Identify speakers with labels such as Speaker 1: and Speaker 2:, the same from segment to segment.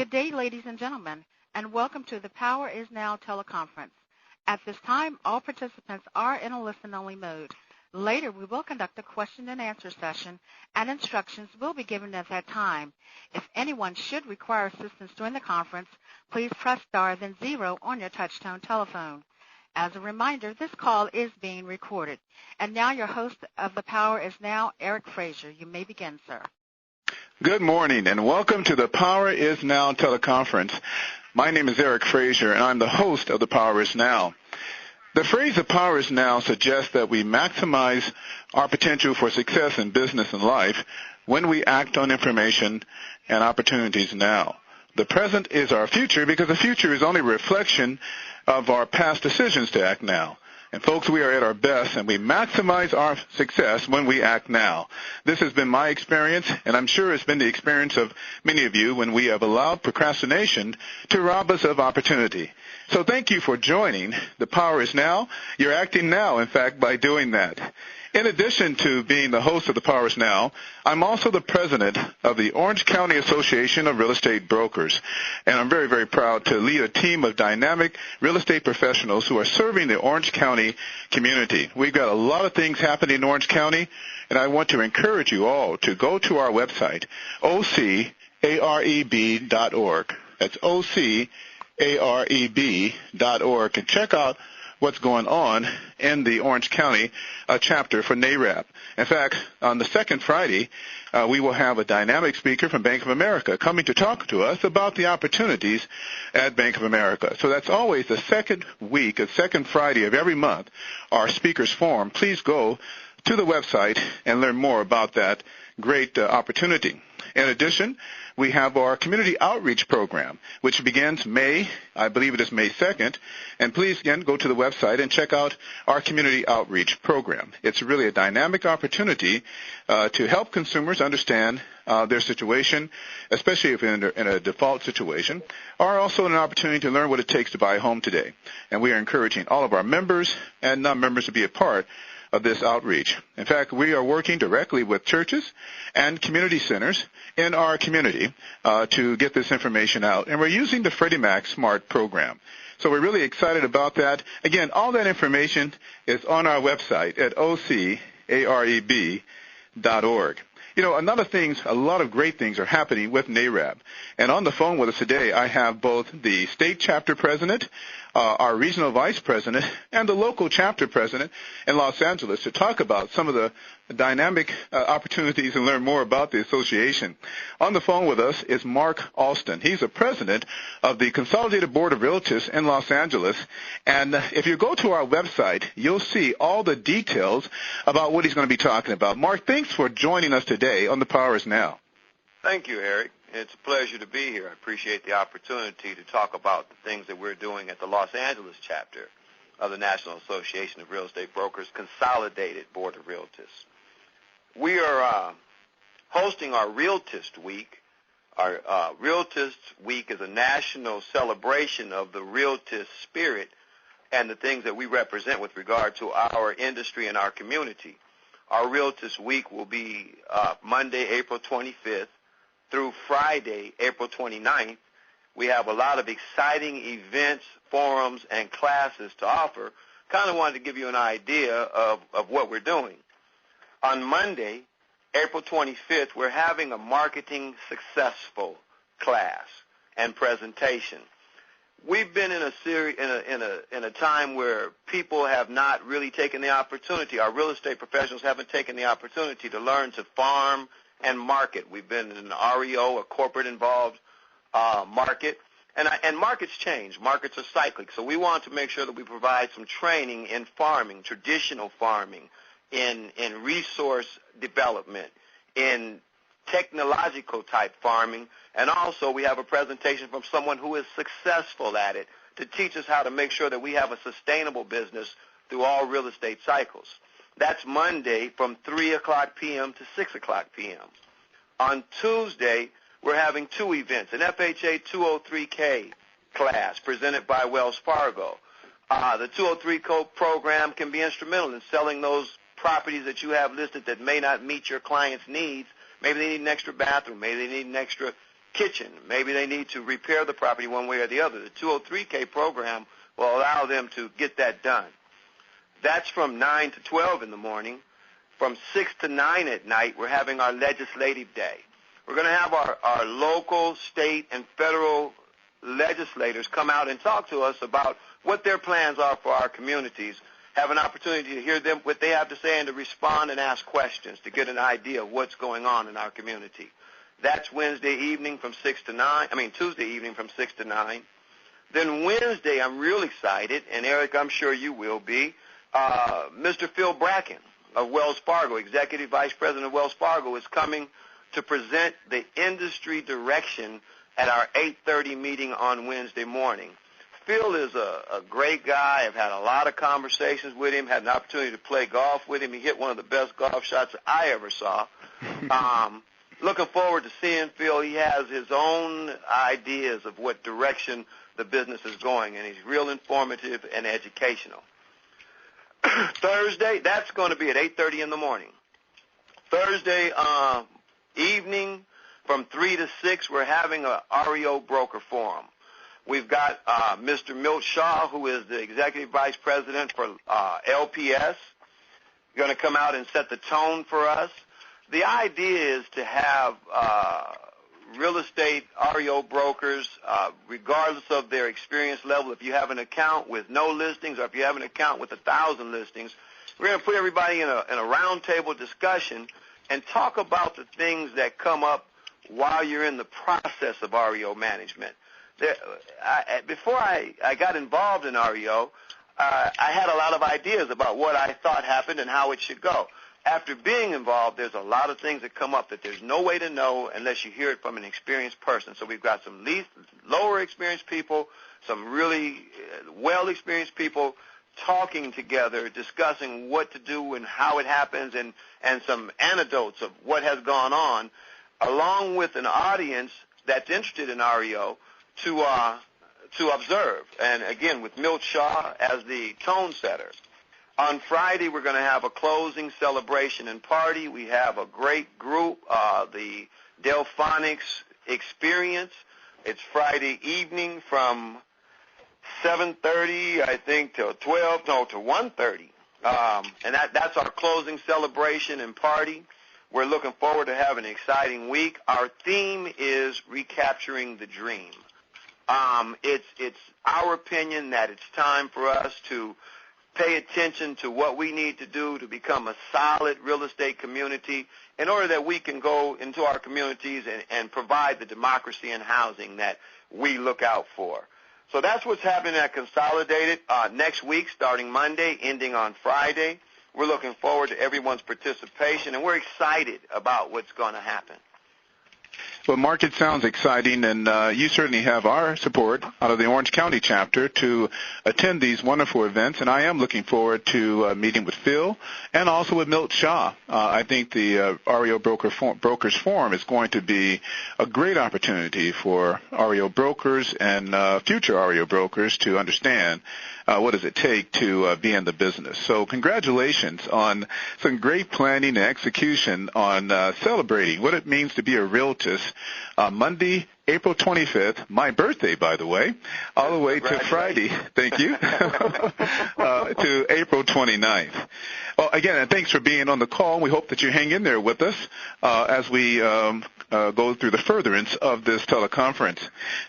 Speaker 1: Good day, ladies and gentlemen, and welcome to the Power is Now teleconference. At this time, all participants are in a listen-only mode. Later, we will conduct a question-and-answer session, and instructions will be given at that time. If anyone should require assistance during the conference, please press star then 0 on your touch-tone telephone. As a reminder, this call is being recorded. And now your host of the Power is Now, Eric Frazier. You may begin, sir.
Speaker 2: Good morning, and welcome to the Power is Now teleconference. My name is Eric Frazier, and I'm the host of the Power is Now. The phrase "the power is now" suggests that we maximize our potential for success in business and life when we act on information and opportunities now. The present is our future because the future is only a reflection of our past decisions to act now. And folks, we are at our best, and we maximize our success when we act now. This has been my experience, and I'm sure it's been the experience of many of you when we have allowed procrastination to rob us of opportunity. So thank you for joining. The Power is Now. You're acting now, in fact, by doing that. In addition to being the host of the Power is Now, I'm also the president of the Orange County Association of Real Estate Brokers, and I'm very, very proud to lead a team of dynamic real estate professionals who are serving the Orange County community. We've got a lot of things happening in Orange County, and I want to encourage you all to go to our website, ocareb.org. That's ocareb.org, and check out what's going on in the Orange County chapter for NAREB. In fact, on the second Friday, we will have a dynamic speaker from Bank of America coming to talk to us about the opportunities at Bank of America. So that's always the second Friday of every month, our speakers forum. Please go to the website and learn more about that great opportunity. In addition, we have our community outreach program, which begins I believe it is May 2nd. And please, again, go to the website and check out our community outreach program. It's really a dynamic opportunity to help consumers understand their situation, especially if in a default situation, or also an opportunity to learn what it takes to buy a home today. And we are encouraging all of our members and non-members to be a part of this outreach. In fact, we are working directly with churches and community centers in our community to get this information out. And we're using the Freddie Mac SMART program. So we're really excited about that. Again, all that information is on our website at ocareb.org. You know, a lot of great things are happening with NAREB. And on the phone with us today, I have both the state chapter president, our regional vice president, and the local chapter president in Los Angeles to talk about some of the dynamic opportunities and learn more about the association. On the phone with us is Mark Alston. He's the president of the Consolidated Board of Realtors in Los Angeles. And if you go to our website, you'll see all the details about what he's going to be talking about. Mark, thanks for joining us today on The Power is Now.
Speaker 3: Thank you, Eric. It's a pleasure to be here. I appreciate the opportunity to talk about the things that we're doing at the Los Angeles chapter of the National Association of Real Estate Brokers, Consolidated Board of Realtors. We are hosting our Realtist Week. Our Realtist Week is a national celebration of the Realtist spirit and the things that we represent with regard to our industry and our community. Our Realtist Week will be Monday, April 25th, through Friday, April 29th. We have a lot of exciting events, forums, and classes to offer. Kind of wanted to give you an idea of what we're doing. On Monday, April 25th, we're having a marketing successful class and presentation. We've been in a time where people have not really taken the opportunity. Our real estate professionals haven't taken the opportunity to learn to farm and market. We've been in an REO, a corporate-involved market, and markets change. Markets are cyclic, so we want to make sure that we provide some training in farming, traditional farming, in resource development, in technological type farming, and also we have a presentation from someone who is successful at it to teach us how to make sure that we have a sustainable business through all real estate cycles. That's Monday from 3 o'clock p.m. to 6 o'clock p.m. On Tuesday, we're having two events, an FHA 203K class presented by Wells Fargo. The 203 program can be instrumental in selling those properties that you have listed that may not meet your client's needs. Maybe they need an extra bathroom. Maybe they need an extra kitchen. Maybe they need to repair the property one way or the other. The 203K program will allow them to get that done. That's from 9 to 12 in the morning. From 6 to 9 at night, we're having our legislative day. We're going to have our local, state, and federal legislators come out and talk to us about what their plans are for our communities, have an opportunity to hear them, what they have to say, and to respond and ask questions to get an idea of what's going on in our community. That's Tuesday evening from 6 to 9. Then Wednesday, I'm real excited, and Eric, I'm sure you will be, Mr. Phil Bracken of Wells Fargo, Executive Vice President of Wells Fargo, is coming to present the industry direction at our 8:30 meeting on Wednesday morning. Phil is a great guy. I've had a lot of conversations with him, had an opportunity to play golf with him. He hit one of the best golf shots I ever saw. Looking forward to seeing Phil. He has his own ideas of what direction the business is going, and he's real informative and educational. Thursday, that's going to be at 8:30 in the morning. Thursday evening from 3 to 6, we're having a REO broker forum. We've got Mr. Milt Shaw, who is the Executive Vice President for LPS, going to come out and set the tone for us. The idea is to have real estate REO brokers, regardless of their experience level. If you have an account with no listings or if you have an account with 1,000 listings, we're going to put everybody in a roundtable discussion and talk about the things that come up while you're in the process of REO management. Before I got involved in REO, I had a lot of ideas about what I thought happened and how it should go. After being involved, there's a lot of things that come up that there's no way to know unless you hear it from an experienced person. So we've got some lower experienced people, some really well-experienced people talking together, discussing what to do and how it happens, and some anecdotes of what has gone on, along with an audience that's interested in REO to observe. And again, with Milt Shaw as the tone setter. On Friday, we're going to have a closing celebration and party. We have a great group, the Delphonics Experience. It's Friday evening from 7:30, I think, till 1:30. And that's our closing celebration and party. We're looking forward to having an exciting week. Our theme is recapturing the dream. It's our opinion that it's time for us to pay attention to what we need to do to become a solid real estate community in order that we can go into our communities and provide the democracy and housing that we look out for. So that's what's happening at Consolidated next week, starting Monday, ending on Friday. We're looking forward to everyone's participation, and we're excited about what's going to happen.
Speaker 2: Well, Mark, it sounds exciting, and you certainly have our support out of the Orange County chapter to attend these wonderful events, and I am looking forward to meeting with Phil and also with Milt Shaw. I think the REO Brokers Forum is going to be a great opportunity for REO brokers and future REO brokers to understand what does it take to be in the business. So congratulations on some great planning and execution on celebrating what it means to be a realtor. Monday, April 25th, my birthday, by the way, all the way to Friday, thank you, to April 29th. Well, again, and thanks for being on the call. We hope that you hang in there with us as we go through the furtherance of this teleconference.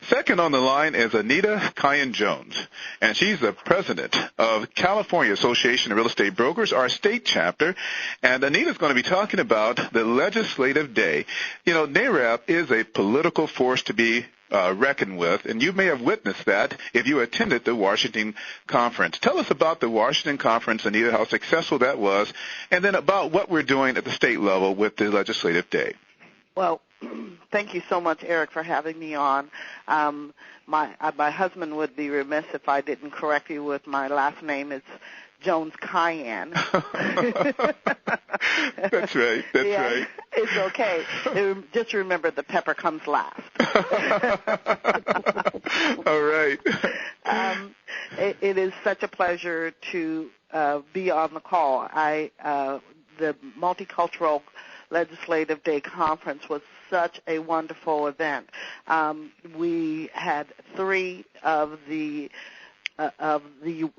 Speaker 2: Second on the line is Anita Kyan-Jones, and she's the president of California Association of Real Estate Brokers, our state chapter. And Anita's going to be talking about the legislative day. You know, NAREP is a political force to be reckoned with, and you may have witnessed that if you attended the Washington conference. Tell us about the Washington conference, Anita, how successful that was, and then about what we're doing at the state level with the legislative day.
Speaker 4: Well, thank you so much, Eric, for having me on. My husband would be remiss if I didn't correct you with my last name. It's Jones Cayenne.
Speaker 2: That's right. Right.
Speaker 4: It's okay. Just remember the pepper comes last.
Speaker 2: All right.
Speaker 4: It is such a pleasure to be on the call. The Multicultural Legislative Day Conference was such a wonderful event. We had 3 of the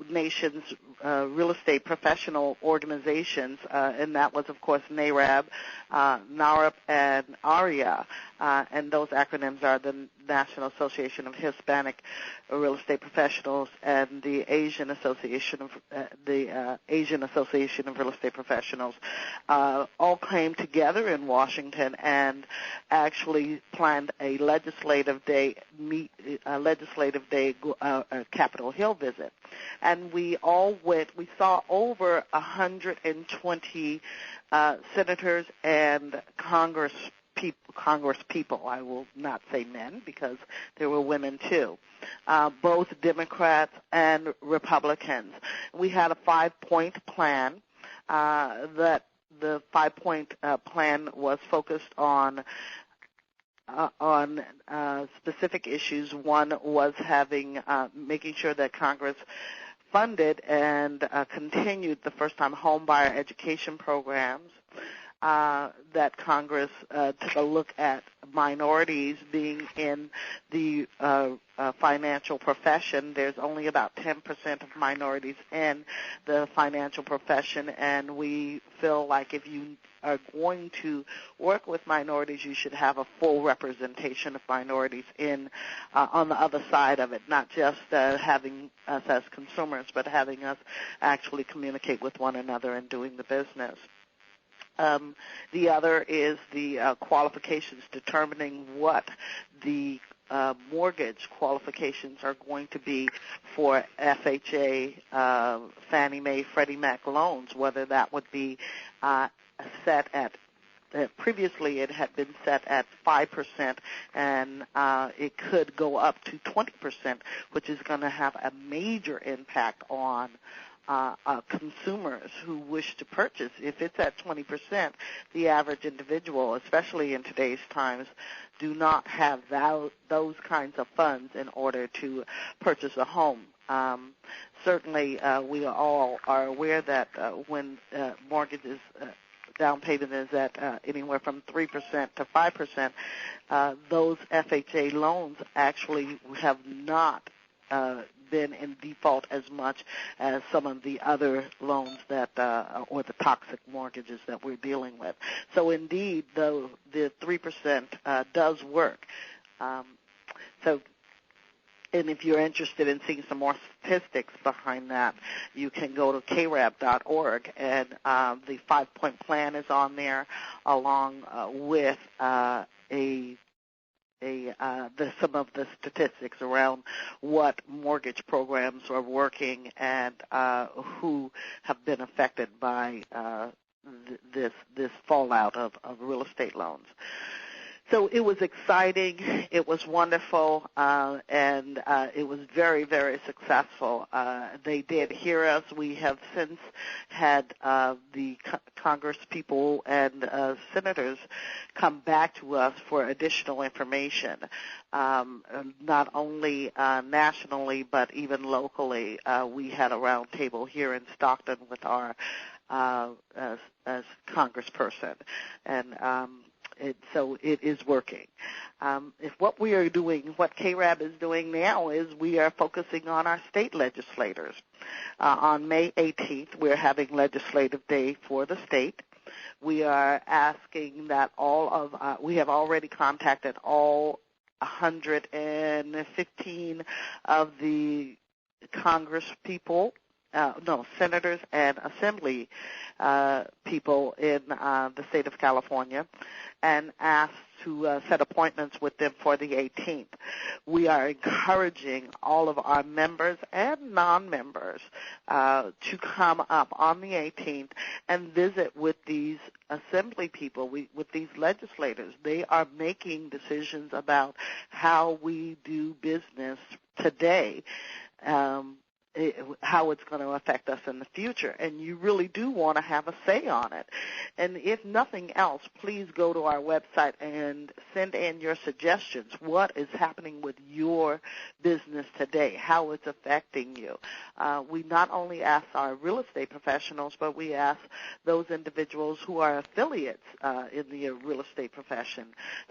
Speaker 4: nation's real estate professional organizations, and that was, of course, NAREB, NAREP, and ARIA, and those acronyms are the National Association of Hispanic Real Estate Professionals and the Asian Association of Real Estate Professionals, all came together in Washington and actually planned a legislative day Capitol Hill visit. And we all went. We saw over 120 senators and Congress people. I will not say men because there were women too, both Democrats and Republicans. We had a 5-point plan. That the 5-point plan was focused on specific issues. One was making sure that Congress funded and continued the first-time home buyer education programs, that Congress took a look at minorities being in the financial profession. There's only about 10% of minorities in the financial profession, and we feel like if you are going to work with minorities, you should have a full representation of minorities on the other side of it, not just having us as consumers, but having us actually communicate with one another and doing the business. The other is the qualifications, determining what the mortgage qualifications are going to be for FHA, Fannie Mae, Freddie Mac loans, whether that would be set at previously it had been set at 5%, and it could go up to 20%, which is going to have a major impact on consumers who wish to purchase. If it's at 20%, the average individual, especially in today's times, do not have those kinds of funds in order to purchase a home. Certainly, we all are aware that when mortgages down payment is at anywhere from 3% to 5%, those FHA loans actually have not been in default as much as some of the other loans that or the toxic mortgages that we're dealing with. So indeed, the 3% does work. And if you're interested in seeing some more statistics behind that, you can go to krab.org, and the 5-point plan is on there, along with some of the statistics around what mortgage programs are working and who have been affected by this fallout of real estate loans. So it was exciting, it was wonderful, and it was very, very successful. They did hear us. We have since had the Congress people and senators come back to us for additional information, not only nationally but even locally. We had a round table here in Stockton with our as congressperson, and so it is working. If what we are doing, what KRAB is doing now, is we are focusing on our state legislators. On May 18th, we're having Legislative Day for the state. We are asking that we have already contacted all 115 of the Congress people, senators and assembly people in the state of California, and asked to set appointments with them for the 18th. We are encouraging all of our members and non-members to come up on the 18th and visit with these assembly people, with these legislators. They are making decisions about how we do business today. how it's going to affect us in the future, and you really do want to have a say on it. And if nothing else, please go to our website and send in your suggestions. What is happening with your business today, how it's affecting you. We not only ask our real estate professionals, but we ask those individuals who are affiliates in the real estate profession,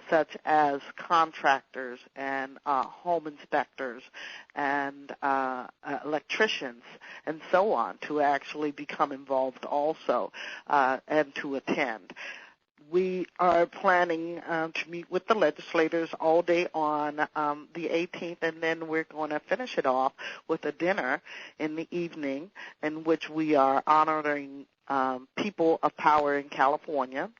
Speaker 4: such as contractors and home inspectors and electricians and so on, to actually become involved also and to attend. We are planning to meet with the legislators all day on the 18th, and then we're going to finish it off with a dinner in the evening in which we are honoring people of power in California.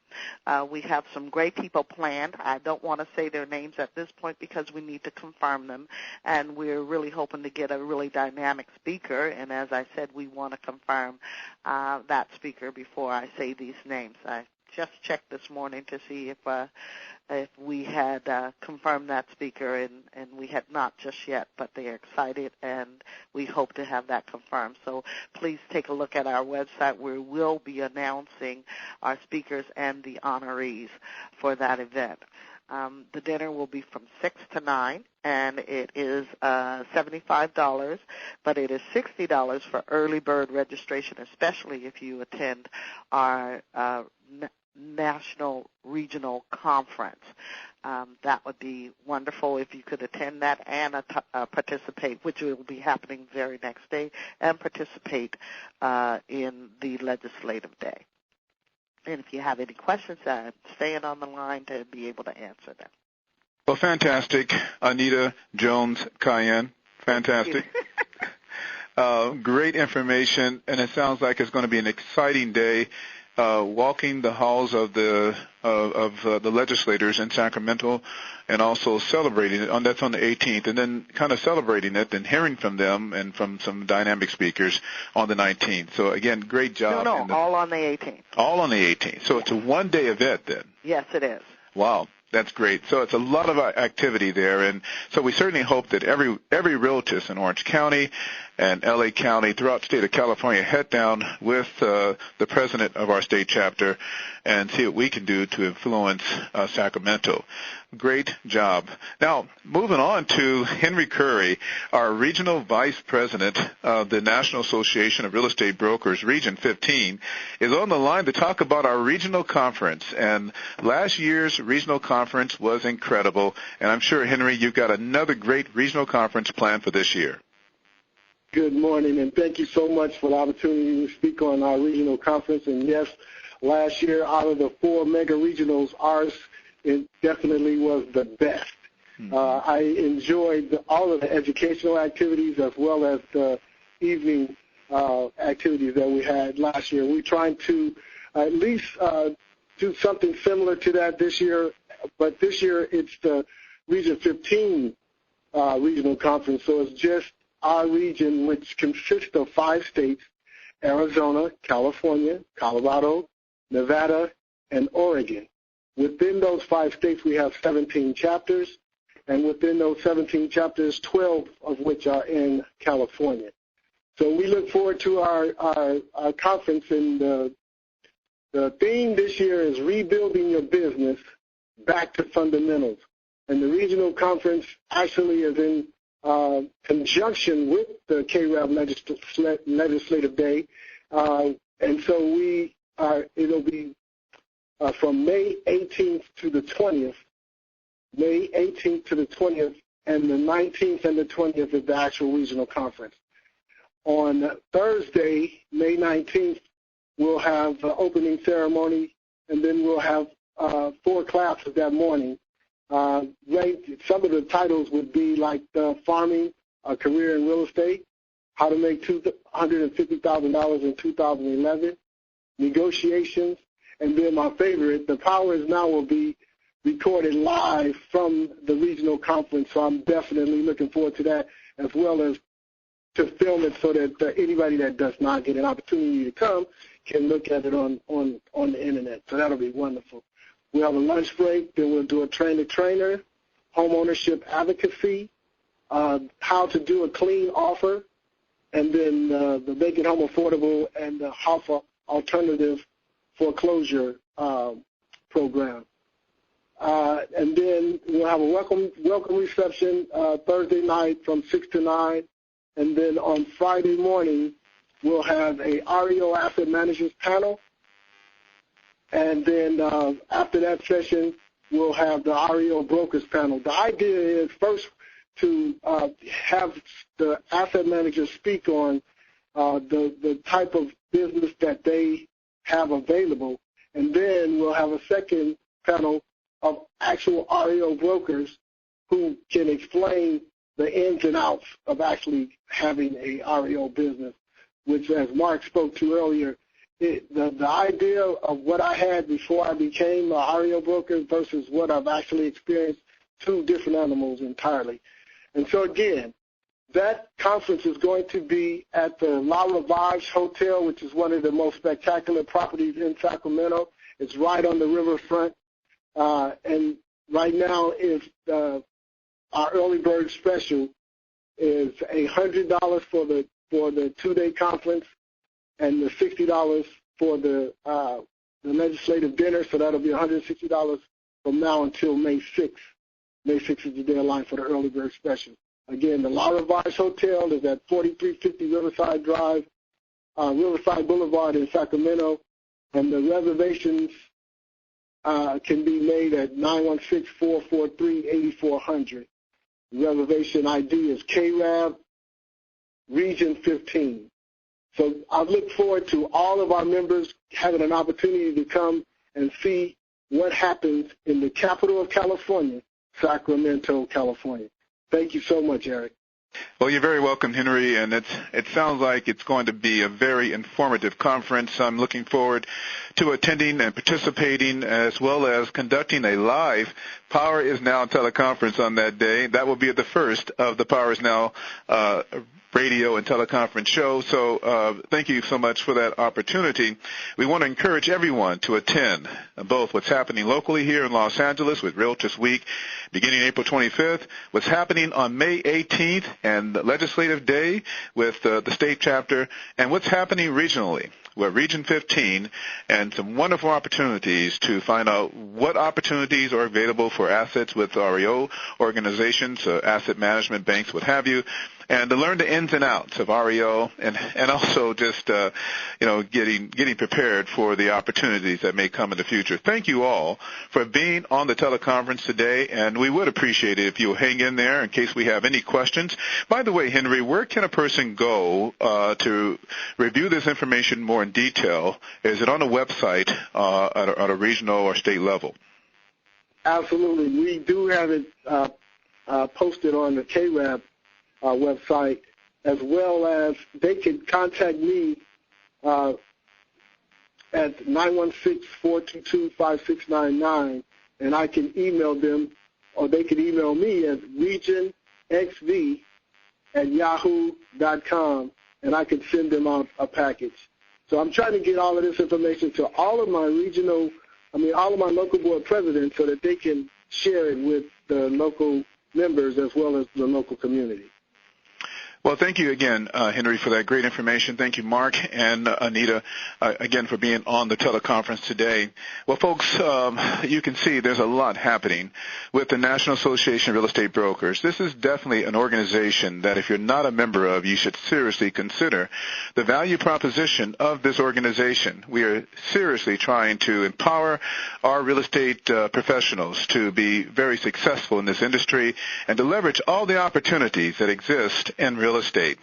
Speaker 4: We have some great people planned. I don't want to say their names at this point because we need to confirm them, and we're really hoping to get a really dynamic speaker. And as I said, we want to confirm that speaker before I say these names. I just checked this morning to see if we had confirmed that speaker, and we had not just yet, but they are excited, and we hope to have that confirmed. So please take a look at our website where we'll be announcing our speakers and the honorees for that event. The dinner will be from 6 to 9, and it is $75, but it is $60 for early bird registration, especially if you attend our national regional conference. That would be wonderful if you could attend that and participate, which will be happening the very next day, and participate in the legislative day. And if you have any questions, I'm staying on the line to be able to answer them.
Speaker 2: Well, fantastic. Anita Jones Cayenne, fantastic. Great information, and it sounds like it's going to be an exciting day. Walking the halls of the legislators in Sacramento, and also celebrating it. That's on the 18th, and then kind of celebrating it and hearing from them and from some dynamic speakers on the 19th. So again, great job.
Speaker 4: No, all on the 18th.
Speaker 2: All on the 18th. So it's a one-day event then.
Speaker 4: Yes, it is.
Speaker 2: Wow. That's great. So it's a lot of activity there, and so we certainly hope that every realtist in Orange County and L.A. County, throughout the state of California, head down with the president of our state chapter and see what we can do to influence Sacramento. Great job. Now, moving on to Henry Curry, our regional vice president of the National Association of Real Estate Brokers, Region 15, is on the line to talk about our regional conference. And last year's regional conference was incredible. And I'm sure, Henry, you've got another great regional conference planned for this year.
Speaker 5: Good morning, and thank you so much for the opportunity to speak on our regional conference. And yes, last year, out of the 4 mega regionals, ours it definitely was the best. Mm-hmm. I enjoyed all of the educational activities as well as the evening activities that we had last year. We're trying to at least do something similar to that this year, but this year it's the Region 15 regional conference, so it's just our region, which consists of 5 states, Arizona, California, Colorado, Nevada, and Oregon. Within those 5 states, we have 17 chapters, and within those 17 chapters, 12 of which are in California. So we look forward to our conference, and the theme this year is rebuilding your business back to fundamentals. And the regional conference actually is in conjunction with the KREV Legislative Day, and so it'll be from May 18th to the 20th, May 18th to the 20th, and the 19th and the 20th is the actual regional conference. On Thursday, May 19th, we'll have the opening ceremony, and then we'll have 4 classes that morning. Some of the titles would be like farming, a career in real estate, how to make $250,000 in 2011, negotiations, and then my favorite, the Power Is Now, will be recorded live from the regional conference. So I'm definitely looking forward to that, as well as to film it so that anybody that does not get an opportunity to come can look at it on the internet. So that'll be wonderful. We'll have a lunch break, then we'll do a train-the-trainer, home ownership advocacy, how to do a clean offer, and then the Making Home Affordable and the HOFA Alternative Foreclosure program. And then we'll have a welcome reception Thursday night from 6 to 9. And then on Friday morning, we'll have a REO Asset Managers panel. And then after that session, we'll have the REO Brokers panel. The idea is first to have the asset managers speak on the type of business that they have available. And then we'll have a second panel of actual REO brokers who can explain the ins and outs of actually having a REO business, which, as Mark spoke to earlier, the idea of what I had before I became a REO broker versus what I've actually experienced, two different animals entirely. And so, again, that conference is going to be at the La Ravage Hotel, which is one of the most spectacular properties in Sacramento. It's right on the riverfront. And right now is our early bird special is $100 for the 2-day conference and the $60 for the legislative dinner. So that'll be $160 from now until May 6th. May 6th is the deadline for the early bird special. Again, the La Ravage Hotel is at 4350 Riverside Drive, Riverside Boulevard in Sacramento, and the reservations can be made at 916-443-8400. The reservation ID is KRAB Region 15. So I look forward to all of our members having an opportunity to come and see what happens in the capital of California, Sacramento, California. Thank you so much, Eric.
Speaker 2: Well, you're very welcome, Henry, and it sounds like it's going to be a very informative conference. I'm looking forward to attending and participating, as well as conducting a live Power is Now teleconference on that day. That will be the first of the Power is Now radio and teleconference show. So thank you so much for that opportunity. We want to encourage everyone to attend both what's happening locally here in Los Angeles with Realtors Week beginning April 25th, what's happening on May 18th and Legislative Day with the state chapter, and what's happening regionally. We're Region 15, and some wonderful opportunities to find out what opportunities are available for assets with REO organizations, asset management banks, what have you, and to learn the ins and outs of REO, and also just getting prepared for the opportunities that may come in the future. Thank you all for being on the teleconference today, and we would appreciate it if you'll hang in there in case we have any questions. By the way, Henry, where can a person go to review this information more in detail? Is it on a website at a regional or state level?
Speaker 5: Absolutely. We do have it posted on the KRAB website, as well as they can contact me at 916-422-5699, and I can email them, or they can email me at regionxv@yahoo.com, and I can send them out a package. So I'm trying to get all of this information to all of my local board presidents so that they can share it with the local members as well as the local community.
Speaker 2: Well, thank you again, Henry, for that great information. Thank you, Mark and Anita, again, for being on the teleconference today. Well, folks, you can see there's a lot happening with the National Association of Real Estate Brokers. This is definitely an organization that if you're not a member of, you should seriously consider the value proposition of this organization. We are seriously trying to empower our real estate professionals to be very successful in this industry and to leverage all the opportunities that exist in real estate.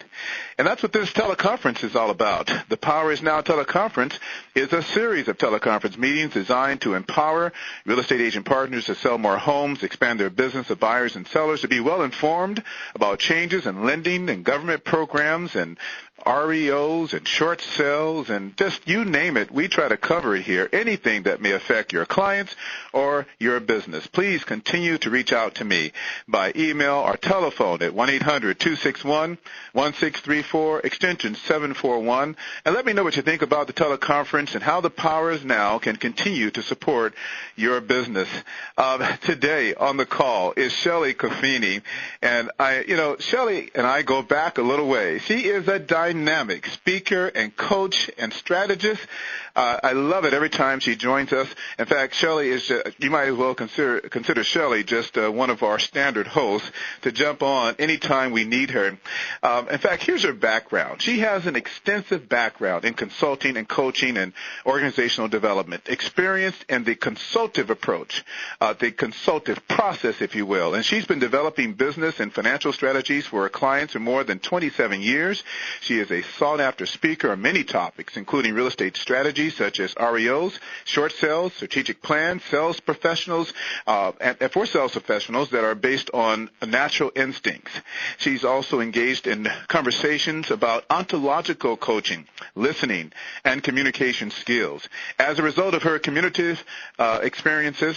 Speaker 2: And that's what this teleconference is all about. The Power is Now teleconference is a series of teleconference meetings designed to empower real estate agent partners to sell more homes, expand their business of buyers and sellers, to be well informed about changes in lending and government programs and REOs and short sales and just you name it, we try to cover it here. Anything that may affect your clients or your business. Please continue to reach out to me by email or telephone at 1-800-261-1634, extension 741, and let me know what you think about the teleconference and how the Power Is Now can continue to support your business. Today on the call is Shelly Cofini, and Shelly and I go back a little way. She is a dynamic speaker and coach and strategist. I love it every time she joins us. In fact, Shelly is, you might as well consider Shelly just one of our standard hosts to jump on anytime we need her. In fact, here's her background. She has an extensive background in consulting and coaching and organizational development, experienced in the consultative approach, the consultative process, if you will. And she's been developing business and financial strategies for her clients for more than 27 years. She is a sought-after speaker on many topics, including real estate strategies such as REOs, short sales, strategic plans, sales professionals, and for sales professionals that are based on natural instincts. She's also engaged in conversations about ontological coaching, listening, and communication skills. As a result of her communicative experiences,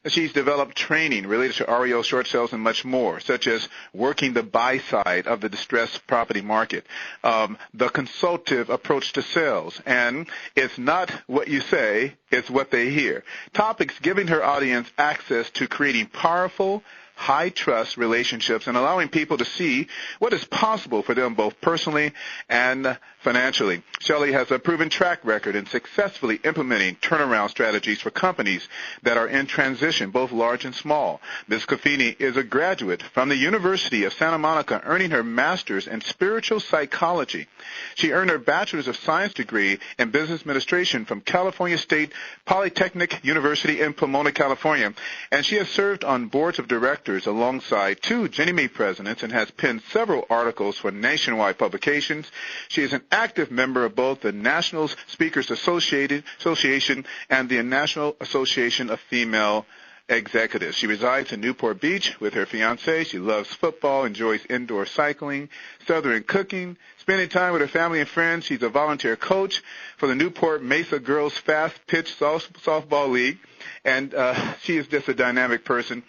Speaker 2: she's developed training related to REO, short sales, and much more, such as working the buy side of the distressed property market, the consultative approach to sales, and it's not what you say, it's what they hear. Topics giving her audience access to creating powerful, high-trust relationships and allowing people to see what is possible for them both personally and financially. Shelly has a proven track record in successfully implementing turnaround strategies for companies that are in transition, both large and small. Ms. Cofini is a graduate from the University of Santa Monica, earning her master's in spiritual psychology. She earned her bachelor's of science degree in business administration from California State Polytechnic University in Pomona, California, and she has served on boards of directors alongside 2 Ginnie Mae presidents and has penned several articles for nationwide publications. She is an active member of both the National Speakers Association and the National Association of Female Executives. She resides in Newport Beach with her fiancé. She loves football, enjoys indoor cycling, southern cooking, spending time with her family and friends. She's a volunteer coach for the Newport Mesa Girls Fast Pitch Softball League, and she is just a dynamic person.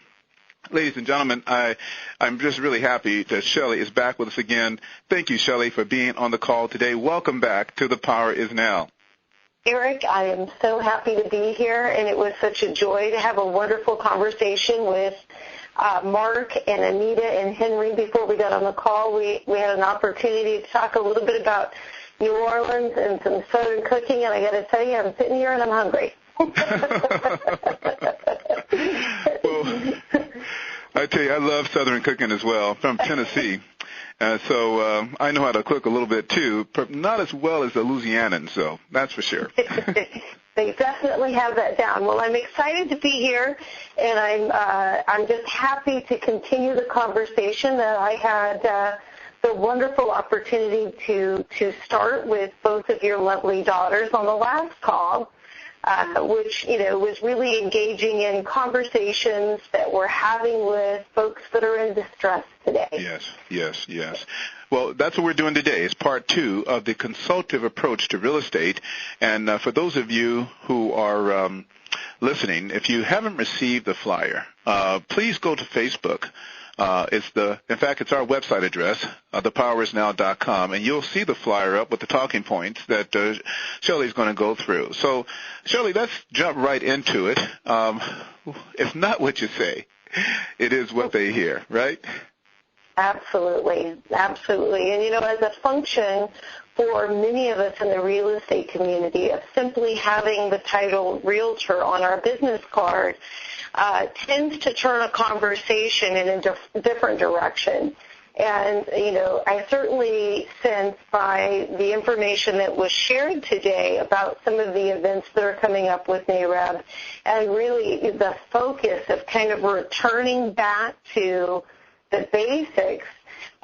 Speaker 2: Ladies and gentlemen, I'm just really happy that Shelly is back with us again. Thank you, Shelly, for being on the call today. Welcome back to The Power Is Now.
Speaker 6: Eric, I am so happy to be here, and it was such a joy to have a wonderful conversation with Mark and Anita and Henry before we got on the call. We had an opportunity to talk a little bit about New Orleans and some Southern cooking, and I got to tell you, I'm sitting here and I'm hungry.
Speaker 2: Well, I tell you, I love Southern cooking as well. I'm from Tennessee, so I know how to cook a little bit too, but not as well as the Louisianans, so that's for sure.
Speaker 6: They definitely have that down. Well, I'm excited to be here, and I'm just happy to continue the conversation that I had the wonderful opportunity to start with both of your lovely daughters on the last call. Which, was really engaging in conversations that we're having with folks that are in distress today.
Speaker 2: Yes. Well, that's what we're doing today. It's part 2 of the consultative approach to real estate. And for those of you who are listening, if you haven't received the flyer, please go to Facebook. In fact, it's our website address, thepowerisnow.com, and you'll see the flyer up with the talking points that Shelly's going to go through. So, Shelly, let's jump right into it. It's not what you say. It is what they hear, right?
Speaker 6: Absolutely. And, as a function for many of us in the real estate community of simply having the title realtor on our business card, tends to turn a conversation in a different direction. And, I certainly sense by the information that was shared today about some of the events that are coming up with NAREB and really the focus of kind of returning back to the basics,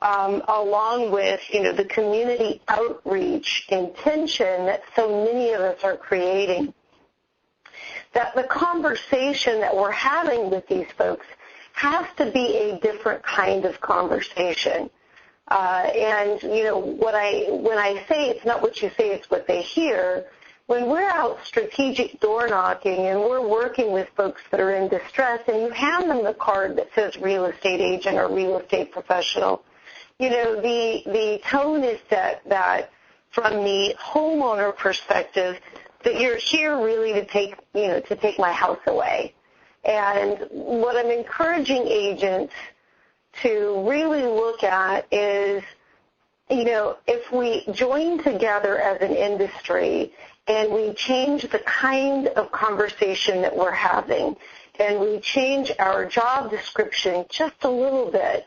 Speaker 6: along with, the community outreach intention that so many of us are creating. That the conversation that we're having with these folks has to be a different kind of conversation. And, you know, when I say it's not what you say, it's what they hear, when we're out strategic door knocking and we're working with folks that are in distress and you hand them the card that says real estate agent or real estate professional, you know, the tone is set that from the homeowner perspective that you're here really to take my house away. And what I'm encouraging agents to really look at is, you know, if we join together as an industry and we change the kind of conversation that we're having and we change our job description just a little bit,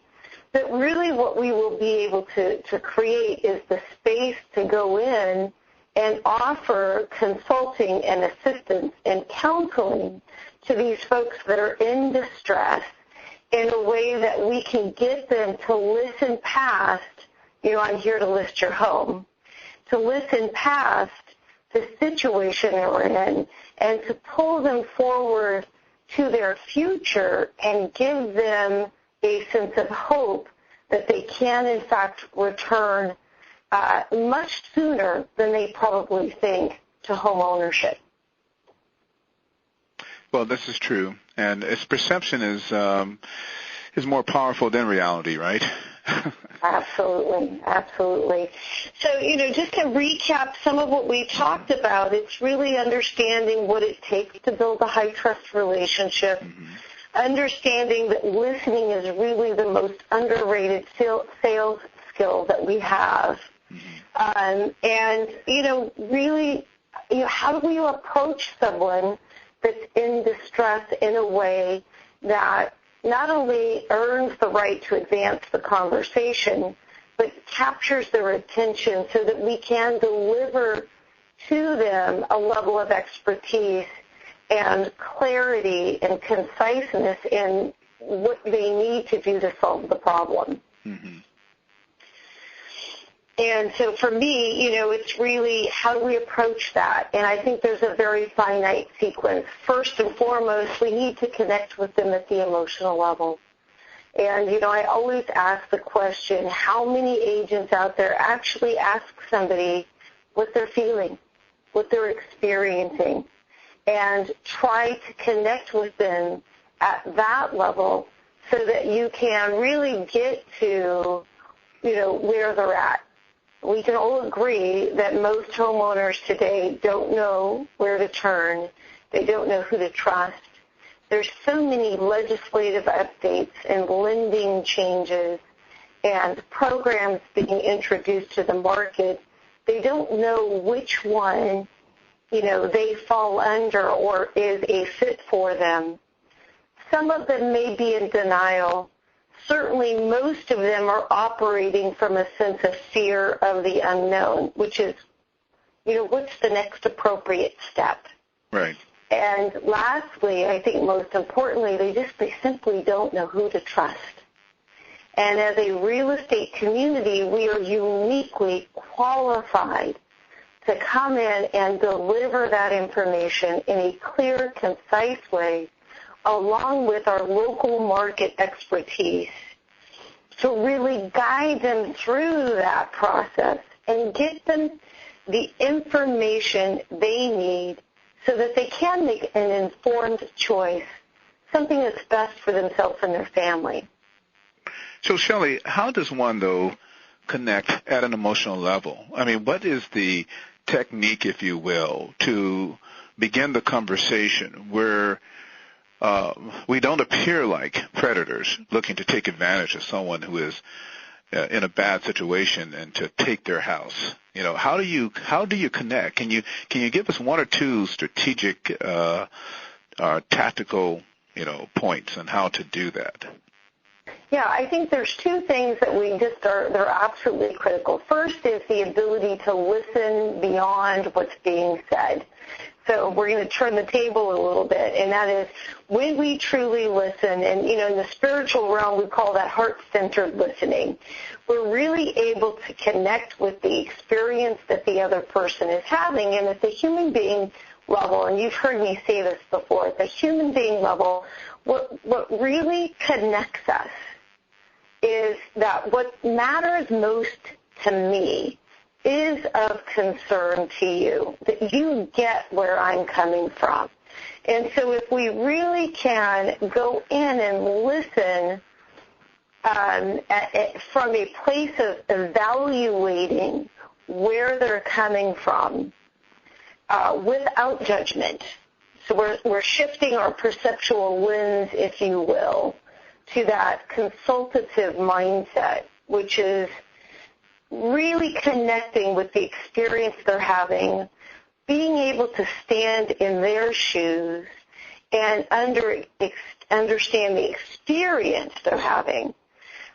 Speaker 6: that really what we will be able to create is the space to go in and offer consulting and assistance and counseling to these folks that are in distress in a way that we can get them to listen past, you know, I'm here to list your home, to listen past the situation that we're in and to pull them forward to their future and give them a sense of hope that they can, in fact, return much sooner than they probably think to home ownership.
Speaker 2: Well, this is true, and its perception is more powerful than reality, right?
Speaker 6: Absolutely, absolutely. So, you know, just to recap some of what we talked about, it's really understanding what it takes to build a high-trust relationship, understanding that listening is really the most underrated sales skill that we have. And, you know, really, you know, how do we approach someone that's in distress in a way that not only earns the right to advance the conversation, but captures their attention so that we can deliver to them a level of expertise and clarity and conciseness in what they need to do to solve the problem. Mm-hmm. And so for me, you know, it's really how do we approach that? And I think there's a very finite sequence. First and foremost, we need to connect with them at the emotional level. And, you know, I always ask the question, how many agents out there actually ask somebody what they're feeling, what they're experiencing, and try to connect with them at that level so that you can really get to, you know, where they're at. We can all agree that most homeowners today don't know where to turn. They don't know who to trust. There's so many legislative updates and lending changes and programs being introduced to the market. They don't know which one, you know, they fall under or is a fit for them. Some of them may be in denial. Certainly most of them are operating from a sense of fear of the unknown, which is, you know, what's the next appropriate step?
Speaker 2: Right.
Speaker 6: And lastly, I think most importantly, they simply don't know who to trust. And as a real estate community, we are uniquely qualified to come in and deliver that information in a clear, concise way, along with our local market expertise, to really guide them through that process and get them the information they need so that they can make an informed choice, something that's best for themselves and their family.
Speaker 2: So, Shelly, how does one, though, connect at an emotional level? I mean, what is the technique, if you will, to begin the conversation where we don't appear like predators looking to take advantage of someone who is in a bad situation and to take their house? You know, how do you connect? Can you give us one or two strategic, tactical, you know, points on how to do that?
Speaker 6: Yeah, I think there's two things that they're absolutely critical. First is the ability to listen beyond what's being said. So we're going to turn the table a little bit, and that is when we truly listen, and, you know, in the spiritual realm we call that heart-centered listening. We're really able to connect with the experience that the other person is having, and at the human being level, and you've heard me say this before, at the human being level, what really connects us is that what matters most to me is of concern to you, that you get where I'm coming from. And so if we really can go in and listen from a place of evaluating where they're coming from without judgment. So we're shifting our perceptual lens, if you will, to that consultative mindset, which is really connecting with the experience they're having, being able to stand in their shoes and understand the experience they're having.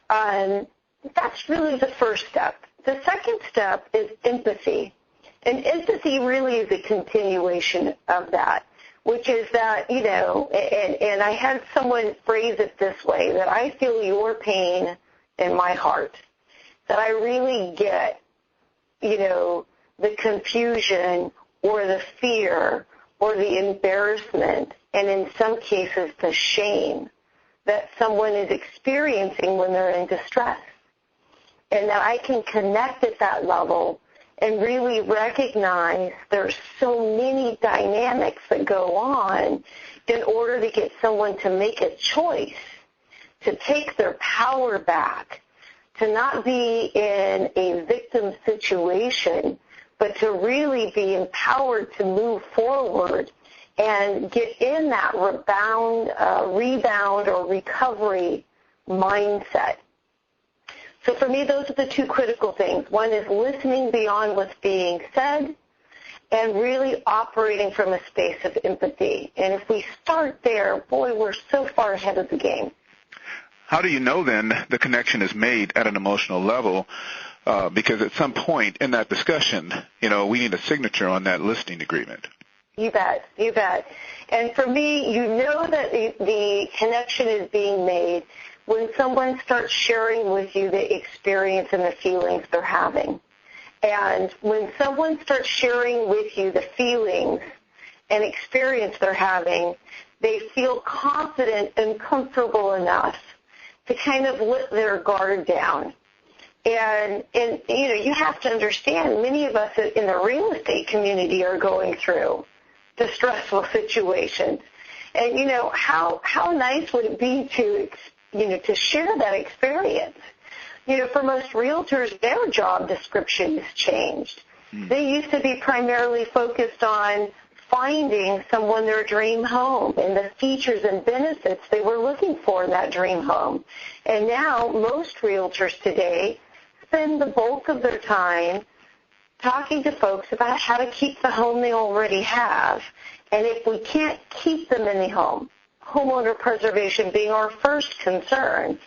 Speaker 6: That's really the first step. The second step is empathy. And empathy really is a continuation of that, which is that, and I had someone phrase it this way, that I feel your pain in my heart, that I really get, the confusion or the fear or the embarrassment, and in some cases the shame that someone is experiencing when they're in distress. And that I can connect at that level and really recognize there's so many dynamics that go on in order to get someone to make a choice, to take their power back, to not be in a victim situation, but to really be empowered to move forward and get in that rebound or recovery mindset. So for me, those are the two critical things. One is listening beyond what's being said and really operating from a space of empathy. And if we start there, boy, we're so far ahead of the game.
Speaker 2: How do you know then the connection is made at an emotional level? Because at some point in that discussion, we need a signature on that listening agreement.
Speaker 6: You bet. And for me, you know that the connection is being made when someone starts sharing with you the experience and the feelings they're having. And when someone starts sharing with you the feelings and experience they're having, they feel confident and comfortable enough to kind of let their guard down. And you have to understand, many of us in the real estate community are going through distressful situations. And, how nice would it be to share that experience? For most realtors, their job description has changed. They used to be primarily focused on finding someone their dream home and the features and benefits they were looking for in that dream home. And now most realtors today spend the bulk of their time talking to folks about how to keep the home they already have. And if we can't keep them in the home, homeowner preservation being our first concern,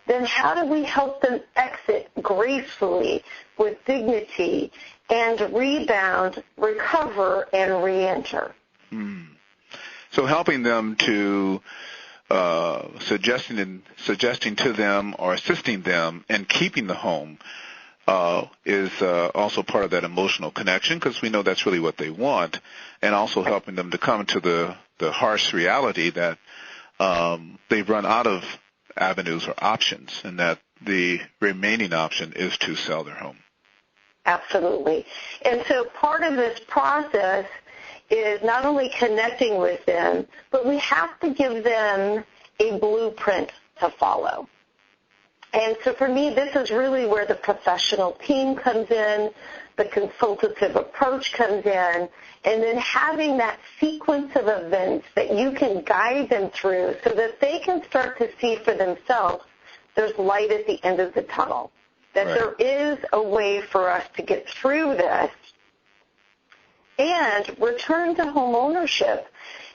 Speaker 6: then how do we help them exit gracefully with dignity and rebound, recover, and reenter?
Speaker 2: So helping them to suggesting to them or assisting them in keeping the home is also part of that emotional connection, because we know that's really what they want, and also helping them to come to the harsh reality that they've run out of avenues or options, and that the remaining option is to sell their home.
Speaker 6: Absolutely. And so part of this process is not only connecting with them, but we have to give them a blueprint to follow. And so for me, this is really where the professional team comes in, the consultative approach comes in, and then having that sequence of events that you can guide them through so that they can start to see for themselves there's light at the end of the tunnel, that there is a way for us to get through this and return to home ownership,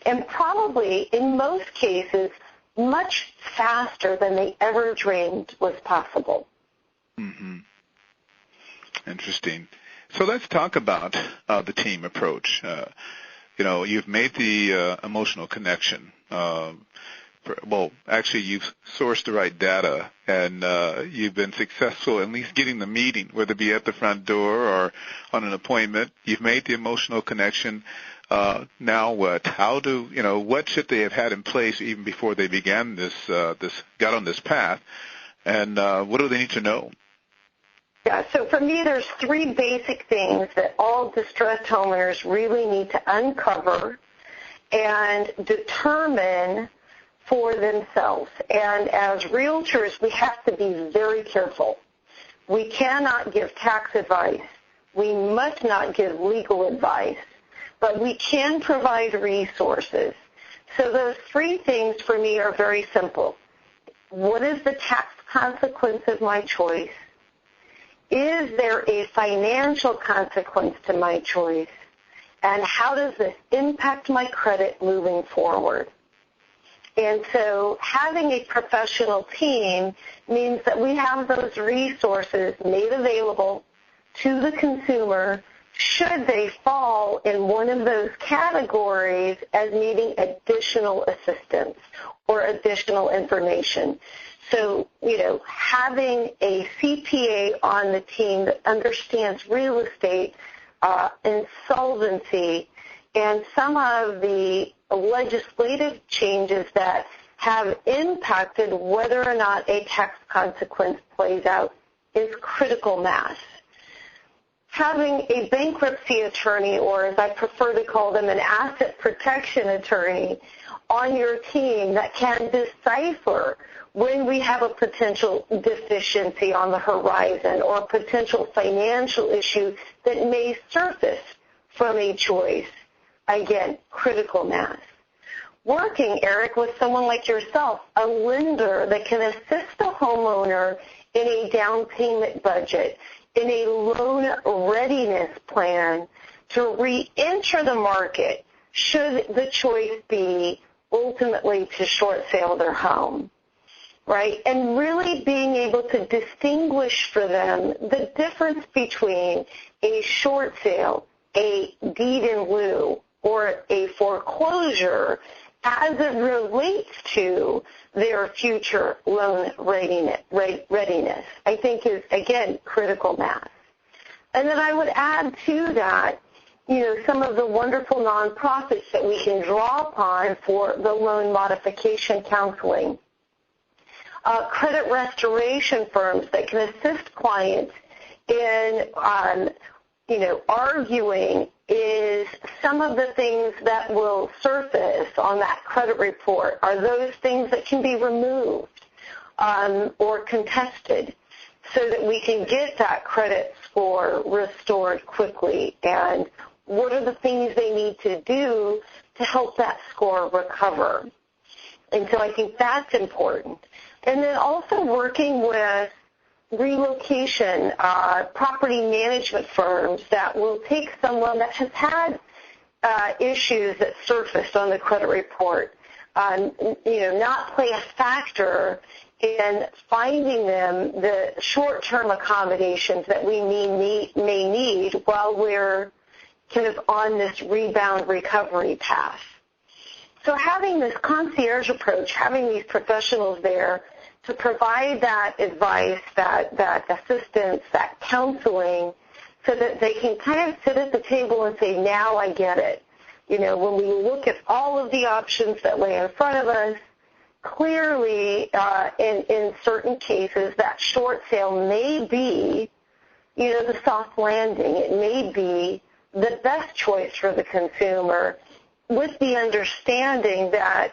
Speaker 6: and probably in most cases much faster than they ever dreamed was possible.
Speaker 2: Interesting. So let's talk about the team approach. You've made the emotional connection. Actually, you've sourced the right data, and you've been successful at least getting the meeting, whether it be at the front door or on an appointment. You've made the emotional connection. Now what? What should they have had in place even before they began got on this path? And what do they need to know?
Speaker 6: Yeah, so for me, there's three basic things that all distressed homeowners really need to uncover and determine for themselves. And as realtors, we have to be very careful. We cannot give tax advice. We must not give legal advice. But we can provide resources. So those three things for me are very simple. What is the tax consequence of my choice? Is there a financial consequence to my choice? And how does this impact my credit moving forward? And so having a professional team means that we have those resources made available to the consumer should they fall in one of those categories as needing additional assistance or additional information. So, having a CPA on the team that understands real estate, insolvency, and some of the legislative changes that have impacted whether or not a tax consequence plays out is critical mass. Having a bankruptcy attorney, or as I prefer to call them, an asset protection attorney on your team that can decipher when we have a potential deficiency on the horizon or a potential financial issue that may surface from a choice. Again, critical mass. Working, Eric, with someone like yourself, a lender that can assist the homeowner in a down payment budget, in a loan readiness plan to re-enter the market should the choice be ultimately to short sale their home, right? And really being able to distinguish for them the difference between a short sale, a deed in lieu, or a foreclosure as it relates to their future loan readiness, I think is, again, critical mass. And then I would add to that, some of the wonderful nonprofits that we can draw upon for the loan modification counseling. Credit restoration firms that can assist clients in, arguing is some of the things that will surface on that credit report are those things that can be removed or contested so that we can get that credit score restored quickly, and what are the things they need to do to help that score recover. And so I think that's important. And then also working with relocation, property management firms that will take someone that has had issues that surfaced on the credit report, not play a factor in finding them the short-term accommodations that we may need while we're kind of on this rebound recovery path. So having this concierge approach, having these professionals there to provide that advice, that assistance, that counseling, so that they can kind of sit at the table and say, now I get it. When we look at all of the options that lay in front of us, clearly in certain cases that short sale may be, the soft landing. It may be the best choice for the consumer, with the understanding that,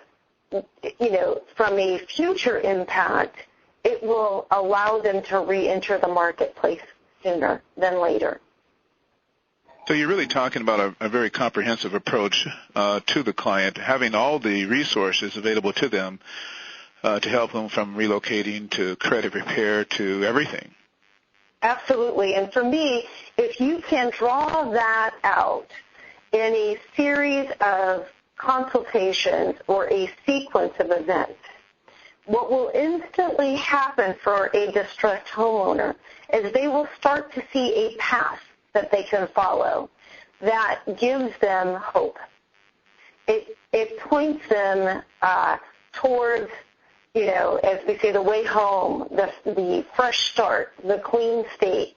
Speaker 6: from a future impact, it will allow them to re-enter the marketplace sooner than later.
Speaker 2: So you're really talking about a very comprehensive approach to the client, having all the resources available to them to help them from relocating to credit repair to everything.
Speaker 6: Absolutely. And for me, if you can draw that out in a series of consultations or a sequence of events, what will instantly happen for a distressed homeowner is they will start to see a path that they can follow that gives them hope. It points them towards, as we say, the way home, the fresh start, the clean slate,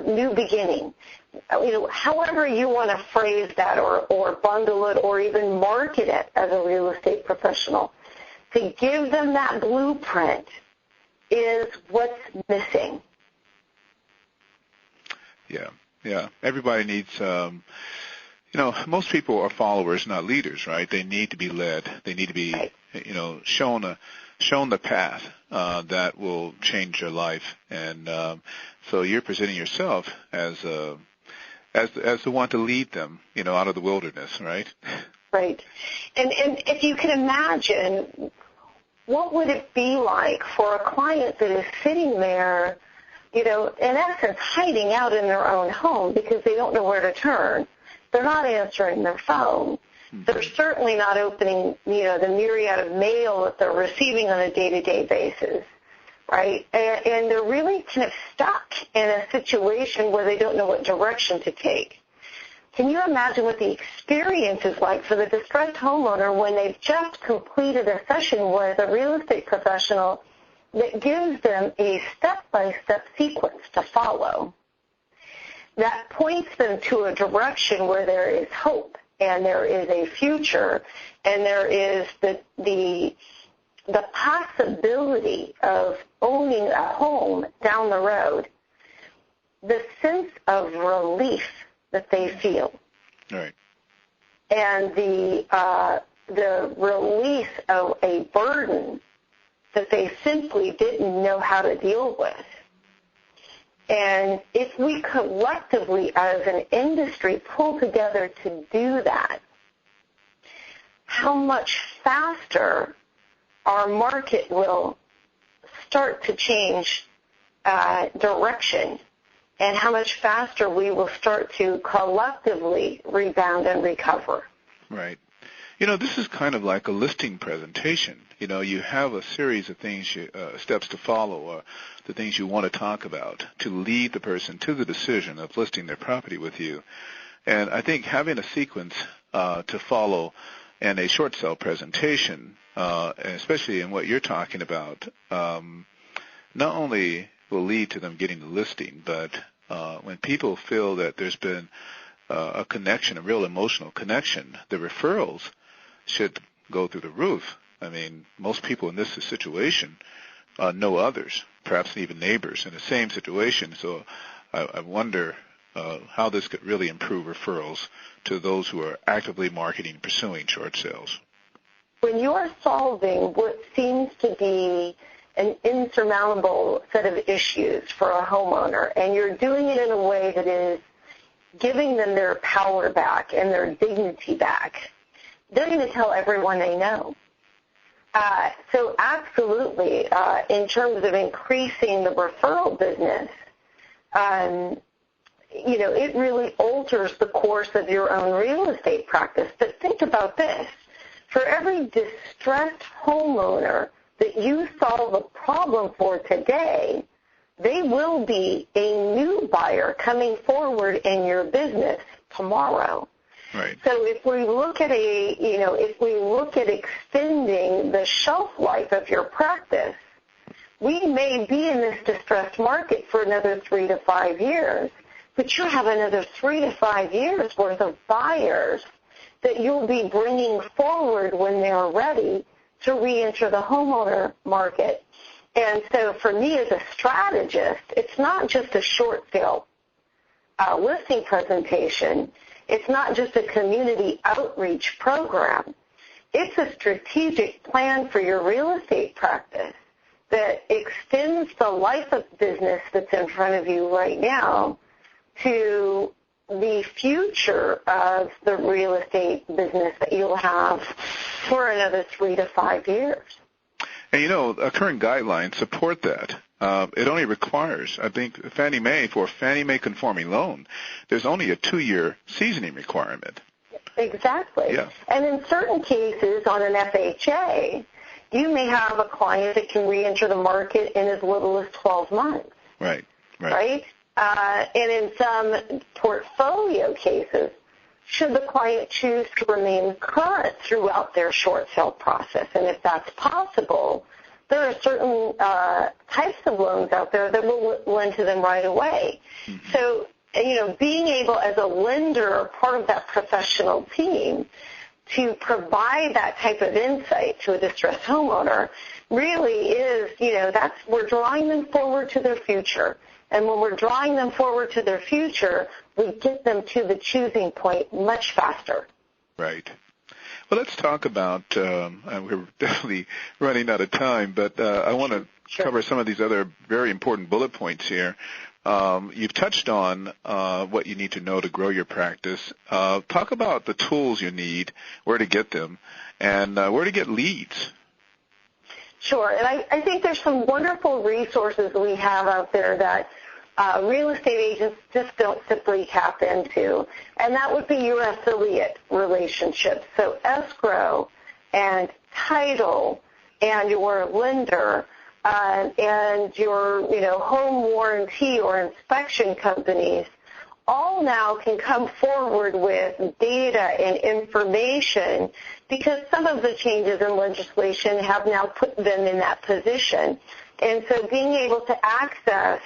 Speaker 6: new beginning. However you want to phrase that or bundle it or even market it as a real estate professional, to give them that blueprint is what's missing.
Speaker 2: Yeah. Everybody needs, most people are followers, not leaders, right? They need to be led. They need to be, shown the path that will change their life. And so you're presenting yourself as the one to lead them, out of the wilderness, right?
Speaker 6: Right. And if you can imagine, what would it be like for a client that is sitting there, in essence, hiding out in their own home because they don't know where to turn? They're not answering their phone. They're certainly not opening, the myriad of mail that they're receiving on a day-to-day basis, right? And they're really kind of stuck in a situation where they don't know what direction to take. Can you imagine what the experience is like for the distressed homeowner when they've just completed a session with a real estate professional that gives them a step-by-step sequence to follow that points them to a direction where there is hope and there is a future and there is the possibility of owning a home down the road, the sense of relief that they feel.
Speaker 2: Right.
Speaker 6: And the release of a burden that they simply didn't know how to deal with. And if we collectively as an industry pull together to do that, how much faster our market will start to change direction and how much faster we will start to collectively rebound and recover.
Speaker 2: Right. This is kind of like a listing presentation. You have a series of things, steps to follow, or the things you want to talk about to lead the person to the decision of listing their property with you. And I think having a sequence to follow and a short sale presentation, especially in what you're talking about, not only will lead to them getting the listing, but when people feel that there's been a connection, a real emotional connection, the referrals should go through the roof. I mean, most people in this situation know others, perhaps even neighbors in the same situation. So I wonder how this could really improve referrals to those who are actively marketing and pursuing short sales.
Speaker 6: When you are solving what seems to be an insurmountable set of issues for a homeowner, and you're doing it in a way that is giving them their power back and their dignity back, they're going to tell everyone they know. So absolutely, in terms of increasing the referral business, it really alters the course of your own real estate practice. But think about this. For every distressed homeowner that you solve a problem for today, they will be a new buyer coming forward in your business tomorrow.
Speaker 2: Right.
Speaker 6: So if we look at extending the shelf life of your practice, we may be in this distressed market for another 3 to 5 years, but you have another 3 to 5 years worth of buyers that you'll be bringing forward when they're ready to re-enter the homeowner market. And so for me as a strategist, it's not just a short sale listing presentation. It's not just a community outreach program. It's a strategic plan for your real estate practice that extends the life of business that's in front of you right now to the future of the real estate business that you'll have for another 3 to 5 years.
Speaker 2: And, current guidelines support that. It only requires, I think, Fannie Mae, for a Fannie Mae conforming loan, there's only a 2-year seasoning requirement.
Speaker 6: Exactly.
Speaker 2: Yeah.
Speaker 6: And in certain cases on an FHA, you may have a client that can re-enter the market in as little as 12 months.
Speaker 2: Right.
Speaker 6: And in some portfolio cases, should the client choose to remain current throughout their short sale process, and if that's possible, there are certain types of loans out there that will lend to them right away. Mm-hmm. So, being able as a lender or part of that professional team to provide that type of insight to a distressed homeowner really is, we're drawing them forward to their future. And when we're drawing them forward to their future, we get them to the choosing point much faster.
Speaker 2: Right. Well, let's talk about, we're definitely running out of time, but I want to cover some of these other very important bullet points here. You've touched on what you need to know to grow your practice. Talk about the tools you need, where to get them, and where to get leads.
Speaker 6: Sure, and I think there's some wonderful resources we have out there that real estate agents just don't simply tap into, and that would be your affiliate relationships. So escrow and title and your lender and your, home warranty or inspection companies all now can come forward with data and information because some of the changes in legislation have now put them in that position. And so being able to access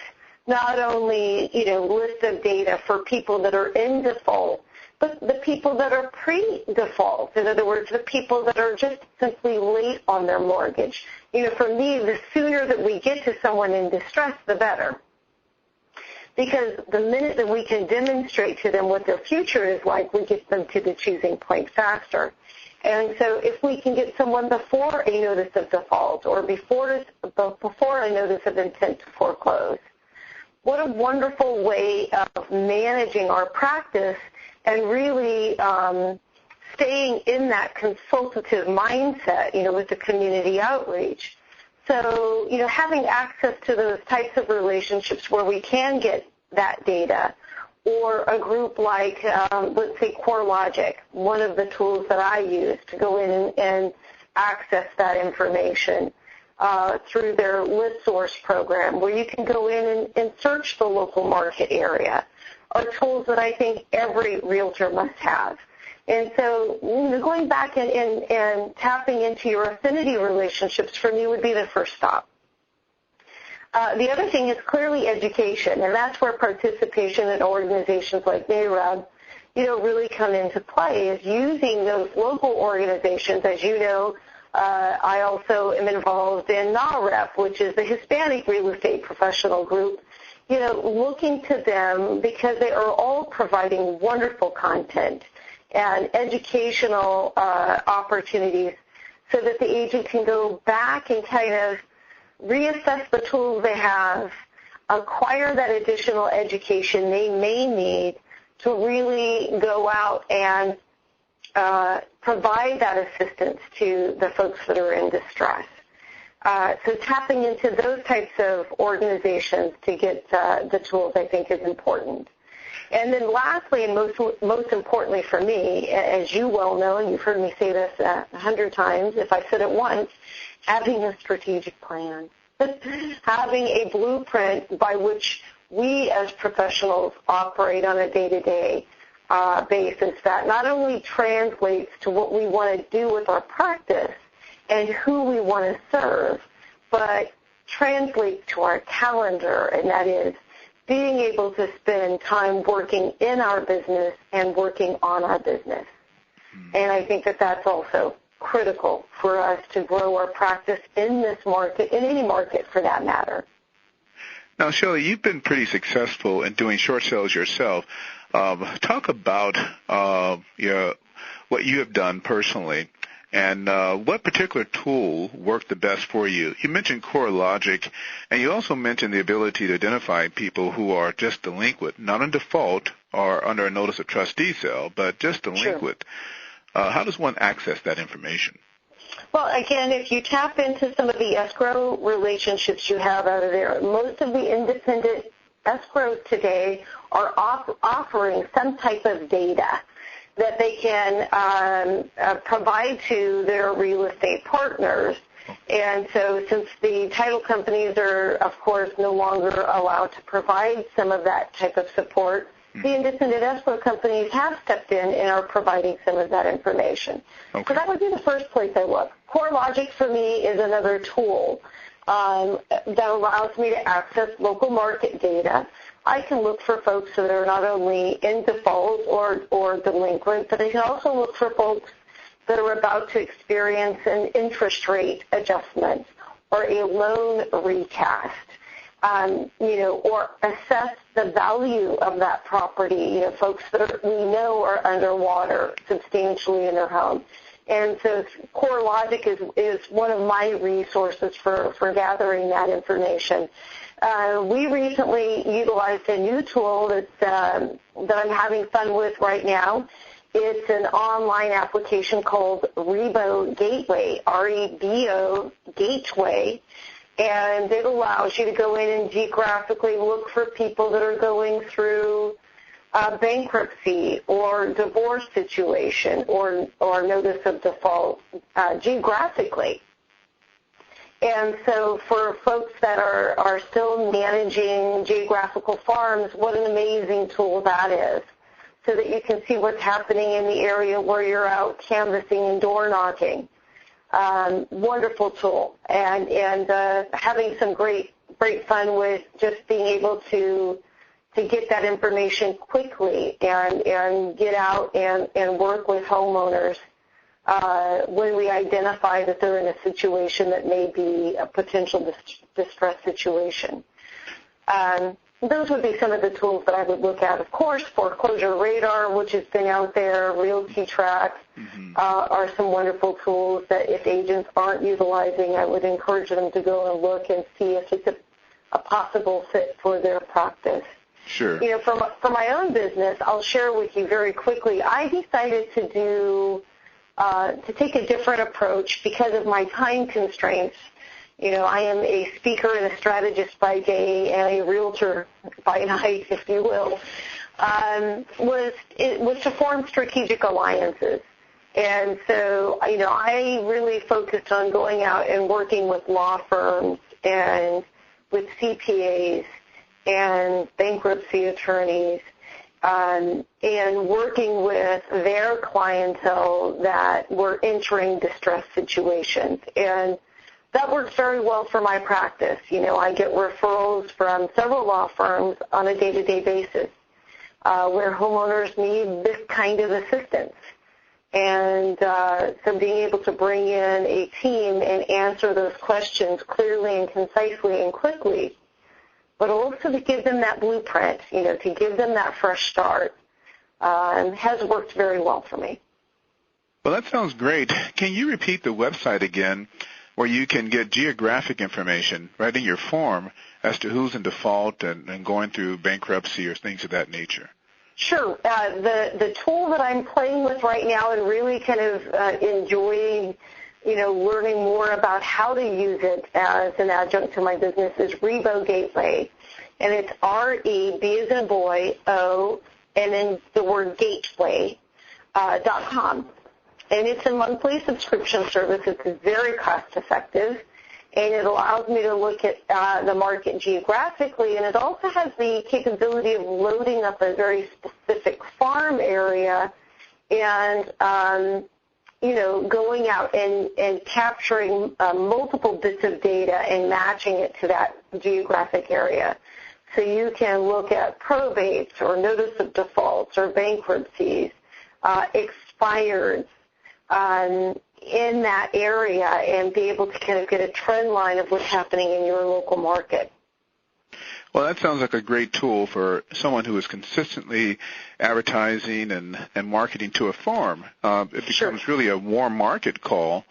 Speaker 6: not only, list of data for people that are in default, but the people that are pre-default. In other words, the people that are just simply late on their mortgage. For me, the sooner that we get to someone in distress, the better. Because the minute that we can demonstrate to them what their future is like, we get them to the choosing point faster. And so if we can get someone before a notice of default or before a notice of intent to foreclose, what a wonderful way of managing our practice and really staying in that consultative mindset, with the community outreach. So, having access to those types of relationships where we can get that data, or a group like, let's say, CoreLogic, one of the tools that I use to go in and access that information through their list source program, where you can go in and search the local market area, are tools that I think every realtor must have. And so going back and tapping into your affinity relationships for me would be the first stop. The other thing is clearly education, and that's where participation in organizations like NAREB, really come into play, is using those local organizations. As you know, I also am involved in NAREP, which is the Hispanic Real Estate Professional Group, looking to them because they are all providing wonderful content and educational opportunities so that the agent can go back and kind of reassess the tools they have, acquire that additional education they may need to really go out and provide that assistance to the folks that are in distress. So tapping into those types of organizations to get the tools, I think, is important. And then lastly, and most importantly for me, as you well know, and you've heard me say this 100 times, if I said it once, having a strategic plan, having a blueprint by which we as professionals operate on a day-to-day basis that not only translates to what we want to do with our practice and who we want to serve, but translates to our calendar, and that is being able to spend time working in our business and working on our business. And I think that that's also critical for us to grow our practice in this market, in any market for that matter.
Speaker 2: Now, Shelly, you've been pretty successful in doing short sales yourself. Talk about what you have done personally and what particular tool worked the best for you. You mentioned CoreLogic, and you also mentioned the ability to identify people who are just delinquent, not in default or under a notice of trustee sale, but just delinquent. Sure. How does one access that information?
Speaker 6: Well, again, if you tap into some of the escrow relationships you have out of there, most of the independent escrows today are offering some type of data that they can provide to their real estate partners. And so since the title companies are, of course, no longer allowed to provide some of that type of support, the independent escrow companies have stepped in and are providing some of that information. Okay. So that would be the first place I look. CoreLogic for me is another tool that allows me to access local market data. I can look for folks that are not only in default or delinquent, but I can also look for folks that are about to experience an interest rate adjustment or a loan recast, or assess the value of that property, folks that we know are underwater substantially in their home. And so CoreLogic is one of my resources for gathering that information. We recently utilized a new tool that I'm having fun with right now. It's an online application called Rebo Gateway, R-E-B-O Gateway, and it allows you to go in and geographically look for people that are going through bankruptcy or divorce situation or notice of default geographically. And so for folks that are still managing geographical farms, what an amazing tool that is, so that you can see what's happening in the area where you're out canvassing and door knocking. Wonderful tool, and having some great fun with just being able to get that information quickly and get out and work with homeowners when we identify that they're in a situation that may be a potential distress situation. Those would be some of the tools that I would look at. Of course, Foreclosure Radar, which has been out there, Realty Track, are some wonderful tools that if agents aren't utilizing, I would encourage them to go and look and see if it's a possible fit for their practice.
Speaker 2: Sure.
Speaker 6: For my own business, I'll share with you very quickly, I decided to take a different approach because of my time constraints. I am a speaker and a strategist by day and a realtor by night, if you will, was to form strategic alliances. And so, I really focused on going out and working with law firms and with CPAs and bankruptcy attorneys and working with their clientele that were entering distress situations. And that works very well for my practice. I get referrals from several law firms on a day-to-day basis where homeowners need this kind of assistance. And so being able to bring in a team and answer those questions clearly and concisely and quickly, but also to give them that blueprint, to give them that fresh start, has worked very well for me.
Speaker 2: Well, that sounds great. Can you repeat the website again, where you can get geographic information right in your form as to who's in default and going through bankruptcy or things of that nature?
Speaker 6: Sure. The tool that I'm playing with right now and really kind of enjoying, learning more about how to use it as an adjunct to my business is Rebo Gateway. And it's R-E-B as in boy, O, and then the word gateway.com. And it's a monthly subscription service. It's very cost-effective, and it allows me to look at the market geographically, and it also has the capability of loading up a very specific farm area and, going out and capturing multiple bits of data and matching it to that geographic area. So you can look at probates or notice of defaults or bankruptcies, expireds, in that area and be able to kind of get a trend line of what's happening in your local market.
Speaker 2: Well, that sounds like a great tool for someone who is consistently advertising and marketing to a farm. It becomes really a warm market call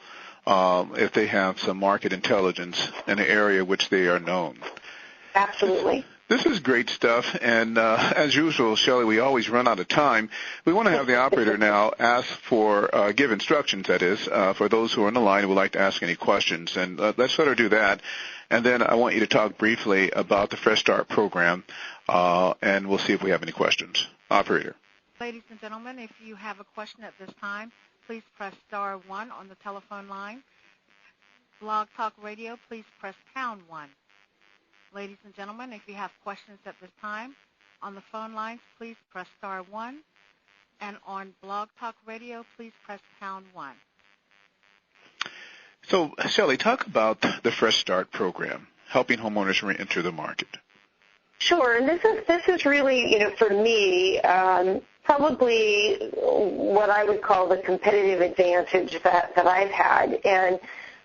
Speaker 2: if they have some market intelligence in an area which they are known.
Speaker 6: Absolutely.
Speaker 2: This is great stuff, and as usual, Shelly, we always run out of time. We want to have the operator now give instructions, that is, for those who are on the line who would like to ask any questions. And let's let her do that. And then I want you to talk briefly about the Fresh Start program, and we'll see if we have any questions. Operator.
Speaker 1: Ladies and gentlemen, if you have a question at this time, please press star 1 on the telephone line. Blog Talk Radio, please press pound 1. Ladies and gentlemen, if you have questions at this time on the phone lines, please press star 1. And on Blog Talk Radio, please press pound 1.
Speaker 2: So, Shelly, talk about the Fresh Start program, helping homeowners re-enter the market.
Speaker 6: Sure, and this is really, for me, probably what I would call the competitive advantage that I've had. And,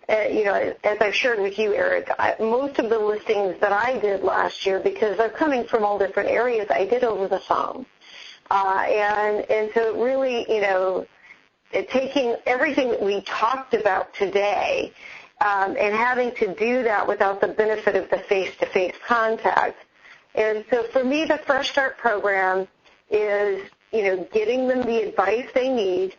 Speaker 6: as I've shared with you, Eric, most of the listings that I did last year, because they're coming from all different areas, I did over the phone. And so really, taking everything that we talked about today and having to do that without the benefit of the face-to-face contact. And so for me, the Fresh Start program is, getting them the advice they need.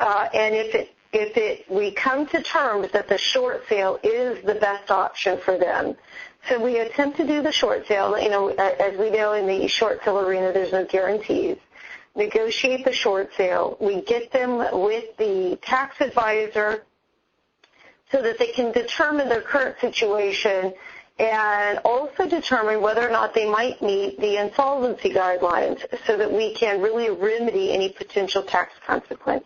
Speaker 6: And if we come to terms that the short sale is the best option for them, so we attempt to do the short sale. As we know in the short sale arena, there's no guarantees. Negotiate the short sale. We get them with the tax advisor so that they can determine their current situation and also determine whether or not they might meet the insolvency guidelines so that we can really remedy any potential tax consequence.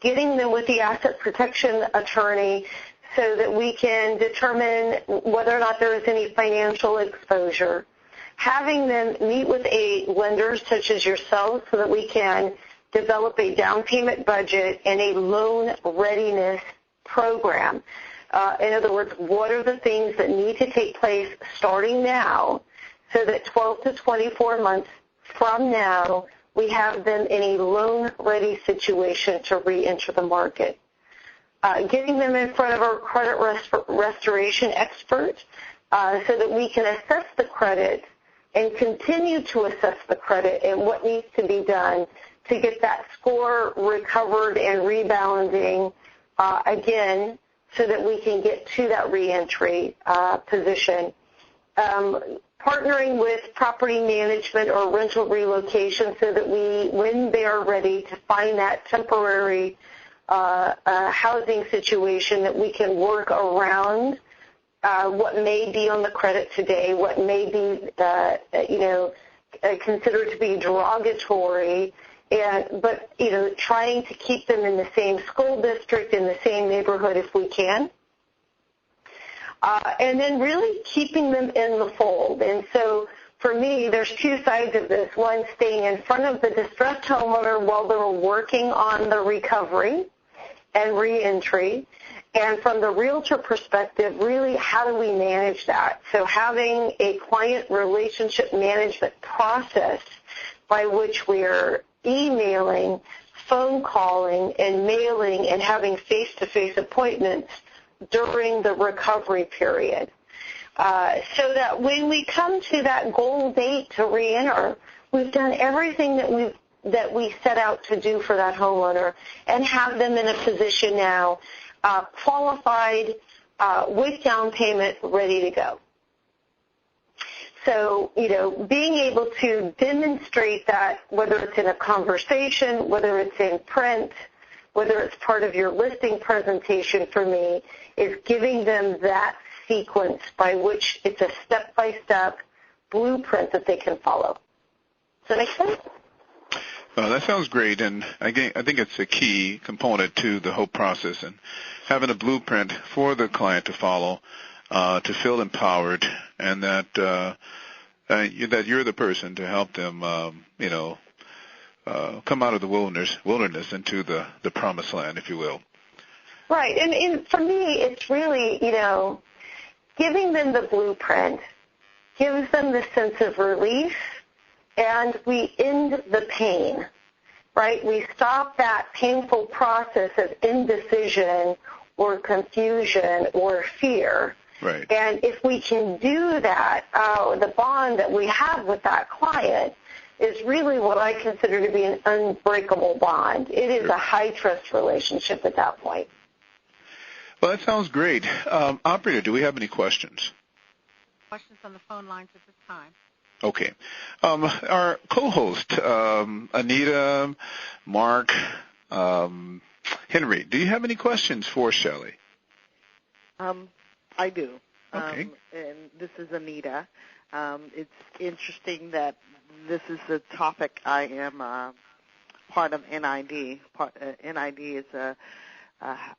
Speaker 6: Getting them with the asset protection attorney so that we can determine whether or not there is any financial exposure. Having them meet with a lender such as yourself so that we can develop a down payment budget and a loan readiness program. In other words, what are the things that need to take place starting now so that 12 to 24 months from now we have them in a loan-ready situation to re-enter the market. Getting them in front of our credit restoration expert so that we can assess the credit and continue to assess the credit and what needs to be done to get that score recovered and rebounding again so that we can get to that reentry position. Partnering with property management or rental relocation so that we, when they are ready to find that temporary housing situation, that we can work around what may be on the credit today, what may be, considered to be derogatory, but trying to keep them in the same school district, in the same neighborhood if we can. And then really keeping them in the fold. And so for me, there's two sides of this. One, staying in front of the distressed homeowner while they're working on the recovery and reentry. And from the realtor perspective, really, how do we manage that? So having a client relationship management process by which we're emailing, phone calling, and mailing and having face-to-face appointments during the recovery period. So that when we come to that goal date to reenter, we've done everything that we set out to do for that homeowner and have them in a position now qualified with down payment ready to go. So, being able to demonstrate that, whether it's in a conversation, whether it's in print, whether it's part of your listing presentation for me, is giving them that sequence by which it's a step-by-step blueprint that they can follow. Does that make sense?
Speaker 2: That sounds great, and I think it's a key component to the whole process, and having a blueprint for the client to follow, to feel empowered, and that you're the person to help them, come out of the wilderness into the promised land, if you will.
Speaker 6: Right, and for me, it's really, giving them the blueprint gives them the sense of relief, and we end the pain, right? We stop that painful process of indecision or confusion or fear.
Speaker 2: Right.
Speaker 6: And if we can do that, the bond that we have with that client is really what I consider to be an unbreakable bond. It is a high-trust relationship at that point.
Speaker 2: Well, that sounds great. Operator, do we have any questions?
Speaker 1: Questions on the phone lines at this time.
Speaker 2: Okay. Our co-host, Anita, Mark, Henry, do you have any questions for Shelly?
Speaker 4: I do.
Speaker 2: Okay.
Speaker 4: And this is Anita. It's interesting that this is the topic. I am part of NID. NID is a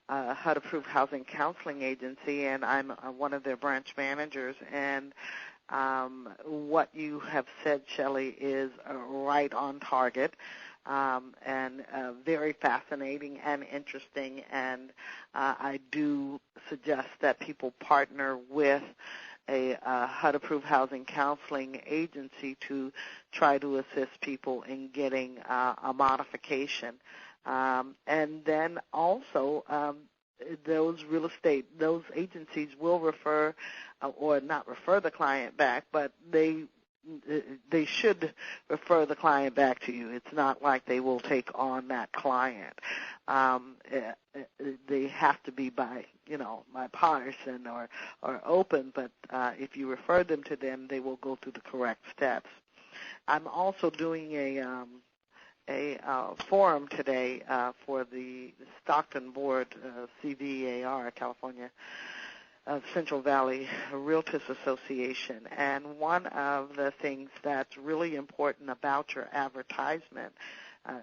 Speaker 4: HUD-approved housing counseling agency, and I'm one of their branch managers. And What you have said, Shelly, is right on target. And very fascinating and interesting, and I do suggest that people partner with a HUD-approved housing counseling agency to try to assist people in getting a modification. And then also those agencies will refer, or not refer the client back, but they should refer the client back to you. It's not like they will take on that client. They have to be bipartisan or open, but if you refer them to them, they will go through the correct steps. I'm also doing a forum today for the Stockton Board, CVAR, California Central Valley Realtors Association, and one of the things that's really important about your advertisement,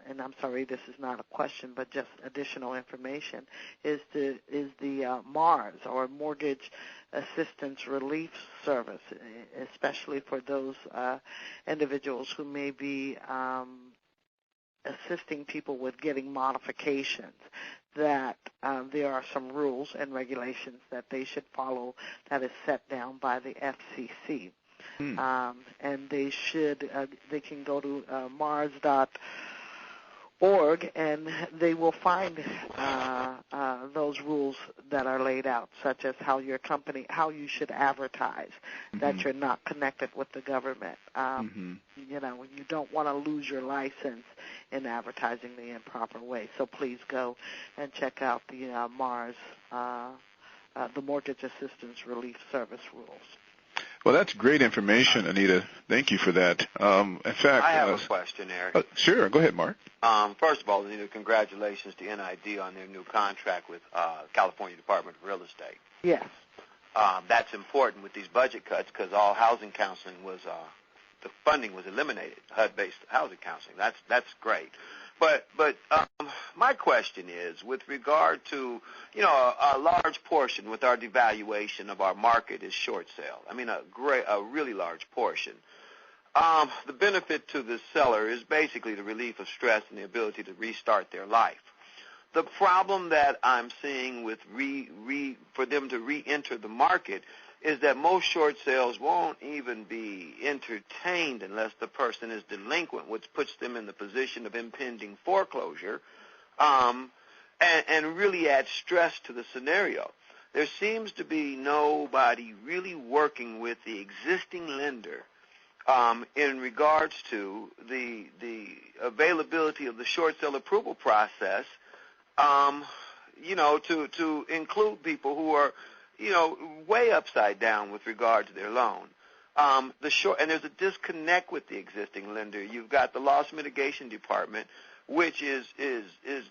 Speaker 4: and I'm sorry, this is not a question, but just additional information, is the MARS, or Mortgage Assistance Relief Service, especially for those individuals who may be assisting people with getting modifications, that there are some rules and regulations that they should follow that is set down by the FCC. And they can go to mars.org, and they will find those rules that are laid out, such as how your company, how you should advertise, that you're not connected with the government. You don't want to lose your license in advertising the improper way. So please go and check out the MARS, the Mortgage Assistance Relief Service rules.
Speaker 2: Well, that's great information, Anita. Thank you for that. In fact,
Speaker 3: I have a question, Eric.
Speaker 2: Sure. Go ahead, Mark.
Speaker 3: First of all, Anita, congratulations to NID on their new contract with California Department of Real Estate.
Speaker 4: Yes.
Speaker 3: That's important with these budget cuts because all housing counseling the funding was eliminated, HUD-based housing counseling. That's great. But my question is, with regard to, a large portion with our devaluation of our market is short sale. I mean, a really large portion. The benefit to the seller is basically the relief of stress and the ability to restart their life. The problem that I'm seeing with for them to re-enter the market is that most short sales won't even be entertained unless the person is delinquent, which puts them in the position of impending foreclosure, and really adds stress to the scenario. There seems to be nobody really working with the existing lender in regards to the availability of the short sale approval process, to include people who are way upside down with regard to their loan. And there's a disconnect with the existing lender. You've got the loss mitigation department, which is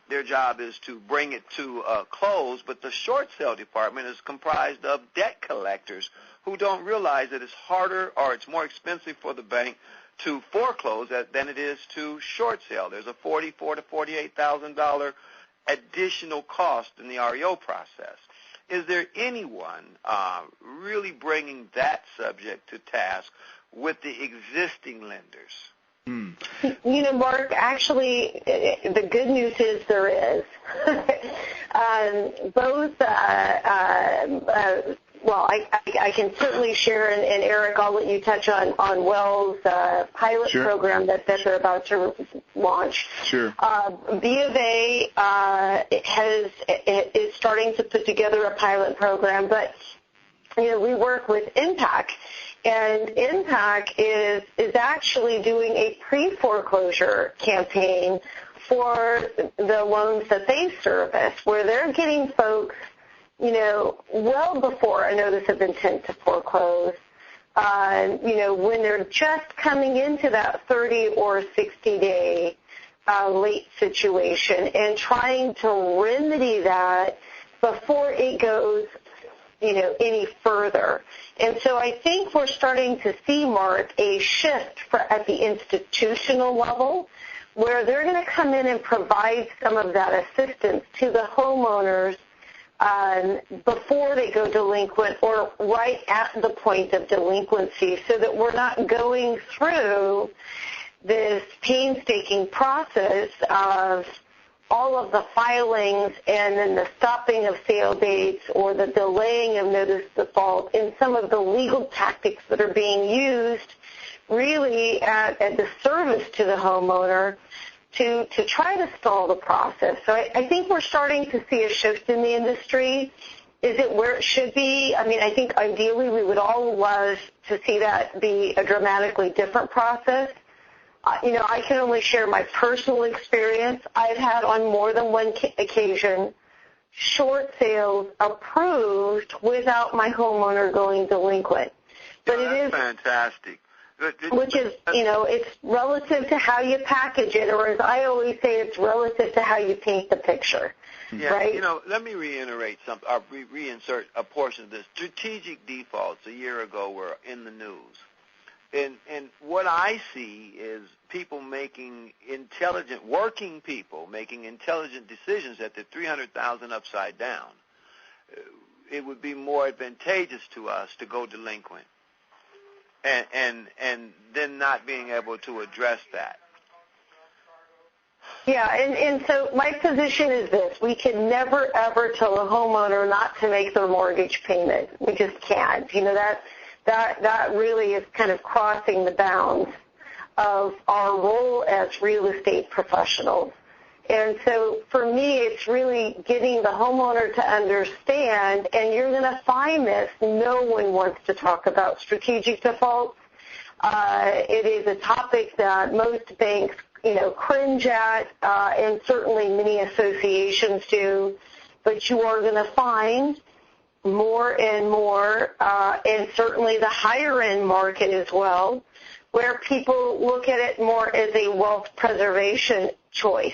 Speaker 3: their job is to bring it to a close, but the short sale department is comprised of debt collectors who don't realize that it's harder or it's more expensive for the bank to foreclose than it is to short sale. There's a $44,000 to $48,000 additional cost in the REO process. Is there anyone really bringing that subject to task with the existing lenders?
Speaker 6: Mark, actually, the good news is there is. I can certainly share, and Eric, I'll let you touch on Wells' pilot program that they're about to launch.
Speaker 2: Sure.
Speaker 6: B of A is starting to put together a pilot program, but we work with Impact, and Impact is actually doing a pre-foreclosure campaign for the loans that they service, where they're getting folks, well before a notice of intent to foreclose, when they're just coming into that 30 or 60-day late situation and trying to remedy that before it goes, any further. And so I think we're starting to see, Mark, a shift at the institutional level where they're going to come in and provide some of that assistance to the homeowners before they go delinquent or right at the point of delinquency, so that we're not going through this painstaking process of all of the filings and then the stopping of sale dates or the delaying of notice default and some of the legal tactics that are being used really at a disservice to the homeowner to try to stall the process. So I think we're starting to see a shift in the industry. Is it where it should be? I mean, I think ideally we would all love to see that be a dramatically different process. I can only share my personal experience. I've had on more than one occasion short sales approved without my homeowner going delinquent. But
Speaker 3: That's
Speaker 6: it is
Speaker 3: fantastic.
Speaker 6: Which is, it's relative to how you package it, or as I always say, it's relative to how you paint the picture.
Speaker 3: Yeah,
Speaker 6: right?
Speaker 3: Let me reiterate something, or reinsert a portion of this. Strategic defaults a year ago were in the news. And what I see is people making working people making intelligent decisions at the 300,000 upside down. It would be more advantageous to us to go delinquent and then not being able to address that.
Speaker 6: Yeah, and so my position is this. We can never, ever tell a homeowner not to make their mortgage payment. We just can't. That really is kind of crossing the bounds of our role as real estate professionals. And so for me, it's really getting the homeowner to understand, and you're going to find this, no one wants to talk about strategic defaults. It is a topic that most banks, cringe at, and certainly many associations do. But you are going to find more and more, and certainly the higher-end market as well, where people look at it more as a wealth preservation choice.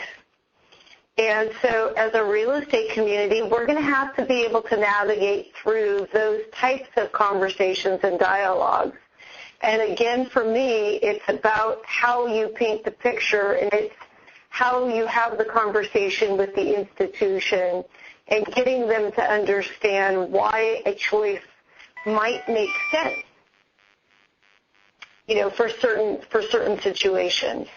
Speaker 6: And so as a real estate community, we're going to have to be able to navigate through those types of conversations and dialogues. And again, for me, it's about how you paint the picture, and it's how you have the conversation with the institution and getting them to understand why a choice might make sense, for certain situations.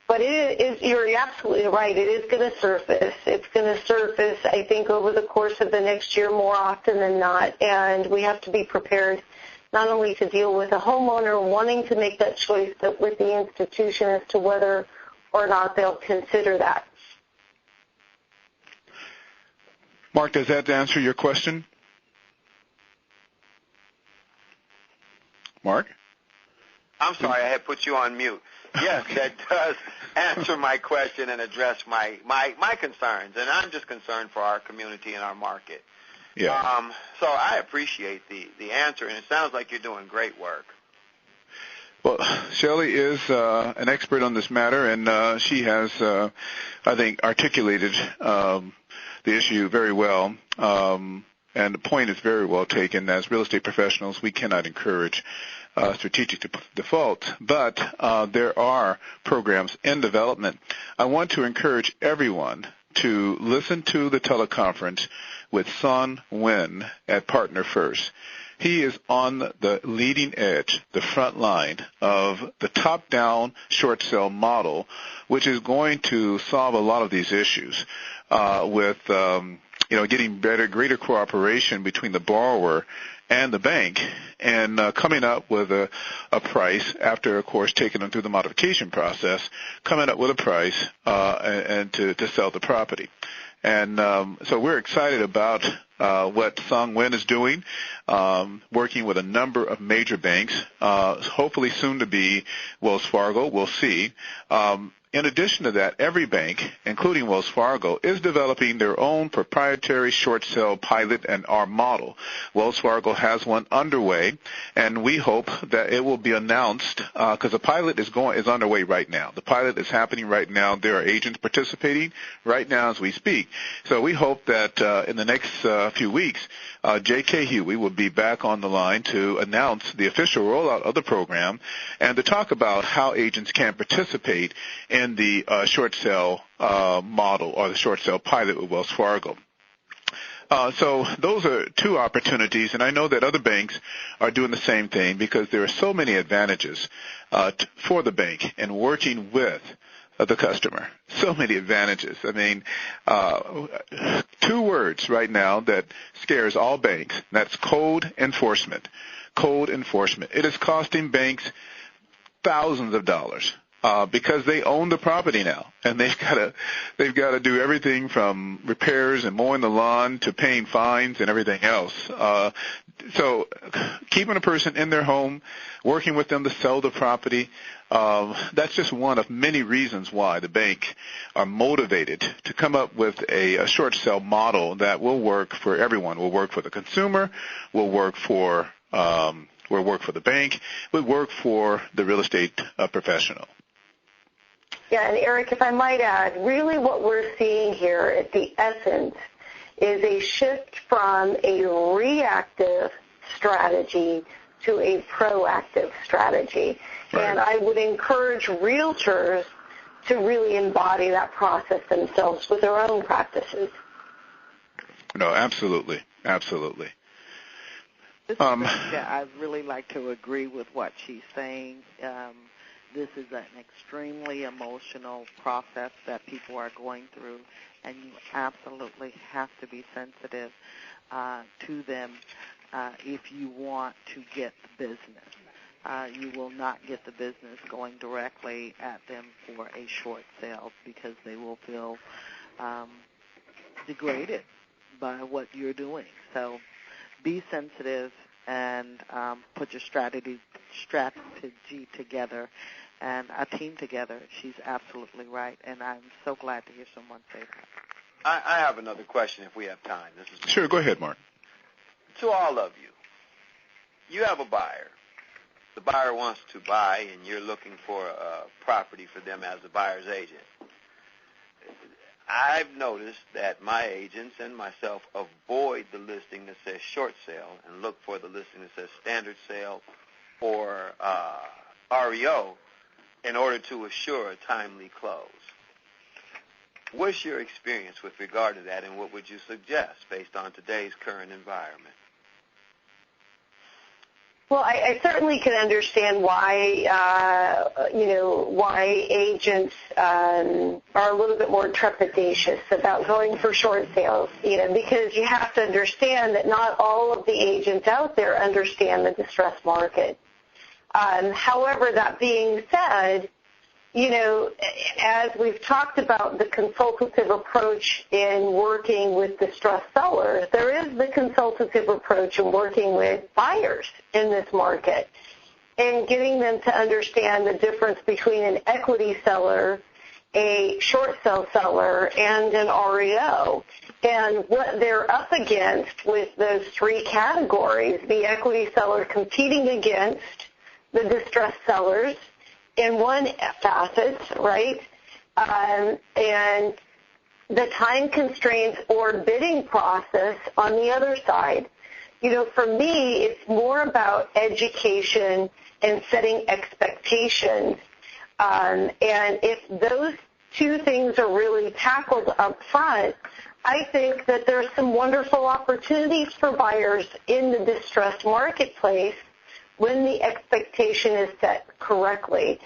Speaker 6: But you're absolutely right. It is going to surface. It's going to surface, I think, over the course of the next year more often than not. And we have to be prepared not only to deal with a homeowner wanting to make that choice, but with the institution as to whether or not they'll consider that.
Speaker 2: Mark, does that answer your question? Mark?
Speaker 3: I'm sorry, I had put you on mute. Yes, that does answer my question and address my concerns, and I'm just concerned for our community and our market.
Speaker 2: Yeah.
Speaker 3: So I appreciate the answer, and it sounds like you're doing great work.
Speaker 2: Well, Shelly is an expert on this matter, and she has, I think, articulated the issue very well, and the point is very well taken. As real estate professionals, we cannot encourage strategic default, but there are programs in development. I want to encourage everyone to listen to the teleconference with Son Nguyen at Partner First. He is on the leading edge, the front line of the top-down short sale model, which is going to solve a lot of these issues with getting greater cooperation between the borrower and the bank, and coming up with a price after, of course, taking them through the modification process, coming up with a price and to sell the property. And so we're excited about what Song Nguyen is doing, working with a number of major banks, hopefully soon to be Wells Fargo. We'll see. In addition to that, every bank, including Wells Fargo, is developing their own proprietary short sale pilot and our model. Wells Fargo has one underway, and we hope that it will be announced because the pilot is underway right now. The pilot is happening right now. There are agents participating right now as we speak. So we hope that in the next few weeks, J.K. Huey will be back on the line to announce the official rollout of the program and to talk about how agents can participate in the short sale model or the short sale pilot with Wells Fargo. So those are two opportunities, and I know that other banks are doing the same thing because there are so many advantages for the bank in working with the customer. So many advantages. I mean, two words right now that scares all banks. That's code enforcement. Code enforcement. It is costing banks thousands of dollars. Because they own the property now, and they've got to do everything from repairs and mowing the lawn to paying fines and everything else. So keeping a person in their home, working with them to sell the property, that's just one of many reasons why the bank are motivated to come up with a short sale model that will work for everyone. Will work for the consumer, will work for the bank, will work for the real estate professional.
Speaker 6: Yeah, and Eric, if I might add, really what we're seeing here at the essence is a shift from a reactive strategy to a proactive strategy. Right. And I would encourage realtors to really embody that process themselves with their own practices.
Speaker 5: No, absolutely. Absolutely.
Speaker 4: I'd really like to agree with what she's saying. This is an extremely emotional process that people are going through, and you absolutely have to be sensitive to them if you want to get the business. You will not get the business going directly at them for a short sale because they will feel degraded by what you're doing. So be sensitive and put your strategy together and a team together. She's absolutely right, and I'm so glad to hear someone say that.
Speaker 3: I have another question if we have time.
Speaker 2: Sure, go ahead, Mark.
Speaker 3: To all of you, you have a buyer. The buyer wants to buy, and you're looking for a property for them as a buyer's agent. I've noticed that my agents and myself avoid the listing that says short sale and look for the listing that says standard sale or REO in order to assure a timely close. What's your experience with regard to that, and what would you suggest based on today's current environment?
Speaker 6: Well, I certainly can understand why, why agents are a little bit more trepidatious about going for short sales, because you have to understand that not all of the agents out there understand the distressed market. However, that being said, as we've talked about the consultative approach in working with distressed sellers, there is the consultative approach in working with buyers in this market and getting them to understand the difference between an equity seller, a short sale seller, and an REO, and what they're up against with those three categories, the equity seller competing against the distressed sellers in one facet, right, and the time constraints or bidding process on the other side. For me, it's more about education and setting expectations. And if those two things are really tackled up front, I think that there's some wonderful opportunities for buyers in the distressed marketplace when the expectation is set correctly.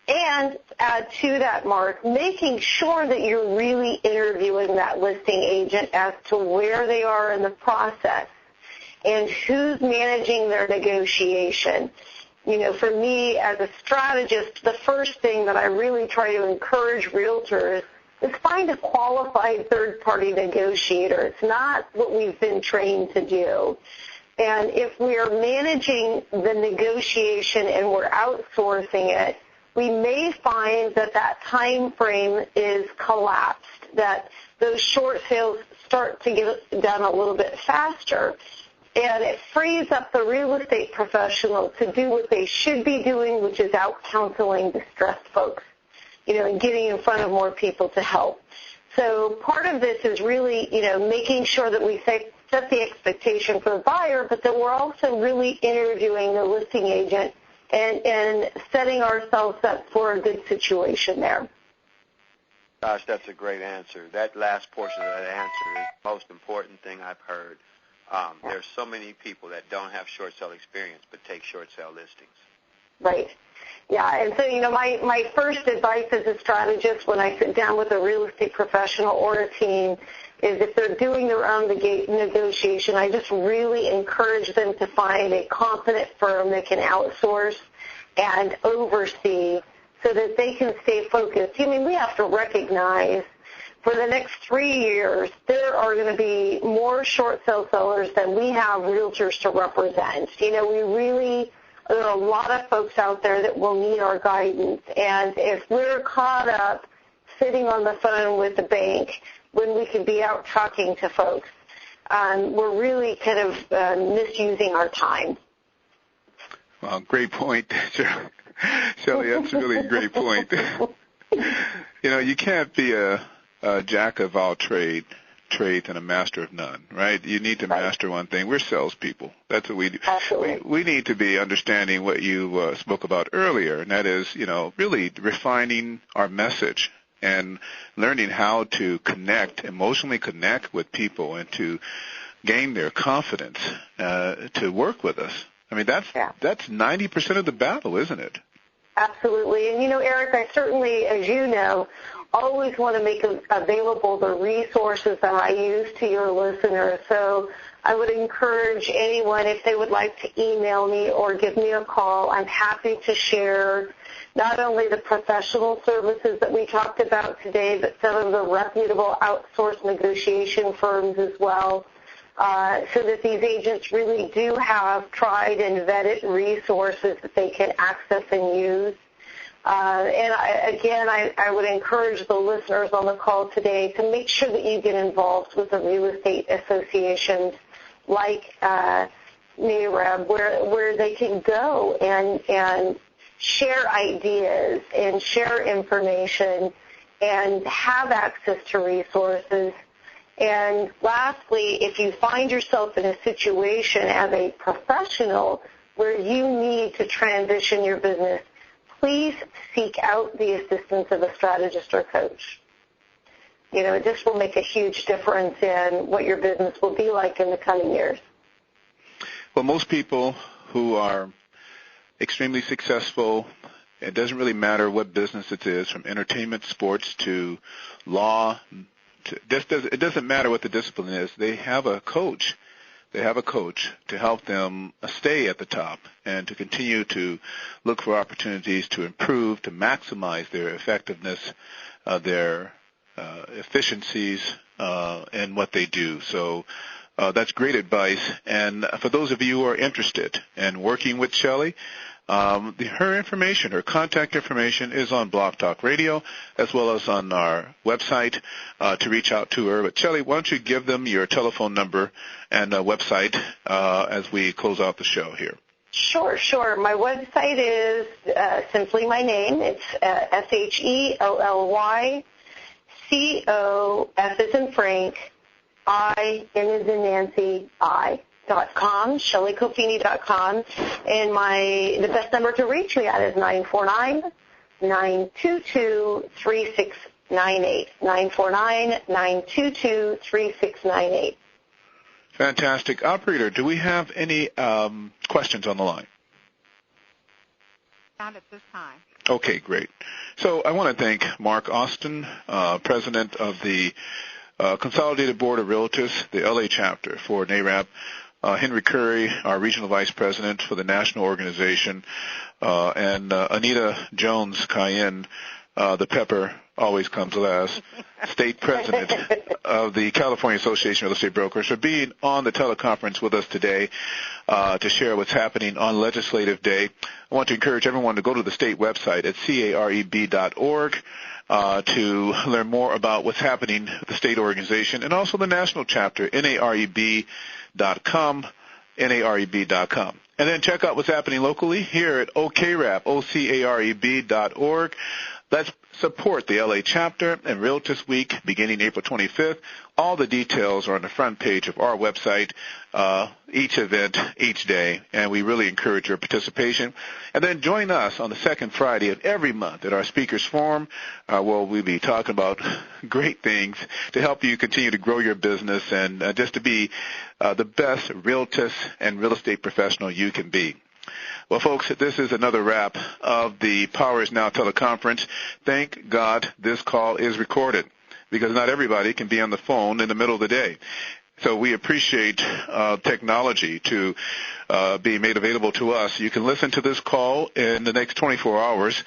Speaker 6: And add to that, Mark, making sure that you're really interviewing that listing agent as to where they are in the process and who's managing their negotiation. For me as a strategist, the first thing that I really try to encourage realtors is find a qualified third-party negotiator. It's not what we've been trained to do. And if we are managing the negotiation and we're outsourcing it, we may find that that time frame is collapsed, that those short sales start to get done a little bit faster. And it frees up the real estate professional to do what they should be doing, which is out counseling distressed folks, and getting in front of more people to help. So part of this is really, making sure that we set the expectation for the buyer, but that we're also really interviewing the listing agent and setting ourselves up for a good situation there.
Speaker 3: Gosh, that's a great answer. That last portion of that answer is the most important thing I've heard. There's so many people that don't have short sale experience but take short sale listings.
Speaker 6: Right. Yeah, and so, my first advice as a strategist when I sit down with a real estate professional or a team is if they're doing their own negotiation, I just really encourage them to find a competent firm that can outsource and oversee so that they can stay focused. We have to recognize for the next 3 years, there are going to be more short sale sellers than we have realtors to represent. There are a lot of folks out there that will need our guidance. And if we're caught up sitting on the phone with the bank when we could be out talking to folks, we're really kind of misusing our time.
Speaker 2: Well, great point, Shelly. That's a really great point. You can't be a jack of all trades and a master of none, right? You need to master one thing. We're salespeople. That's what we do.
Speaker 6: Absolutely.
Speaker 2: We need to be understanding what you spoke about earlier, and that is, really refining our message and learning how to emotionally connect with people and to gain their confidence to work with us. That's 90% of the battle, isn't it?
Speaker 6: Absolutely. And, Eric, I certainly, as you know, always want to make available the resources that I use to your listeners. So I would encourage anyone, if they would like to email me or give me a call, I'm happy to share not only the professional services that we talked about today, but some of the reputable outsourced negotiation firms as well, so that these agents really do have tried and vetted resources that they can access and use. And I would encourage the listeners on the call today to make sure that you get involved with the real estate associations like NAREB, where they can go and share ideas and share information and have access to resources. And lastly, if you find yourself in a situation as a professional where you need to transition your business, please seek out the assistance of a strategist or coach. This will make a huge difference in what your business will be like in the coming years.
Speaker 2: Well, most people who are extremely successful, it doesn't really matter what business it is, from entertainment, sports to law, it doesn't matter what the discipline is. They have a coach. They have a coach to help them stay at the top and to continue to look for opportunities to improve, to maximize their effectiveness, their efficiencies in what they do. So that's great advice. And for those of you who are interested in working with Shelly, her information, her contact information is on Blog Talk Radio as well as on our website to reach out to her. But Shelly, why don't you give them your telephone number and website as we close out the show here?
Speaker 6: Sure. My website is simply my name. It's SHELLYCOF as in Frank, I, N as in Nancy, I.com, ShellyCofini.com, and the best number to reach me at is 949-922-3698, 949-922-3698.
Speaker 2: Fantastic. Operator, do we have any questions on the line?
Speaker 1: Not at this time.
Speaker 2: Okay, great. So I want to thank Mark Austin, President of the Consolidated Board of Realtors, the LA chapter for NAREB, Henry Curry, our Regional Vice President for the National Organization, and Anita Jones-Cayenne, the pepper always comes last, State President of the California Association of Real Estate Brokers, for being on the teleconference with us today to share what's happening on Legislative Day. I want to encourage everyone to go to the state website at careb.org to learn more about what's happening with the state organization and also the national chapter, nareb.com, nareb.com. And then check out what's happening locally here at OCAREB, OCAREB.org. Let's support the LA chapter and Realtors Week beginning April 25th. All the details are on the front page of our website, each event, each day, and we really encourage your participation. And then join us on the second Friday of every month at our Speakers Forum, where we'll be talking about great things to help you continue to grow your business and just to be the best realtor and real estate professional you can be. Well, folks, this is another wrap of the Power is Now teleconference. Thank God this call is recorded, because not everybody can be on the phone in the middle of the day. So we appreciate technology to be made available to us. You can listen to this call in the next 24 hours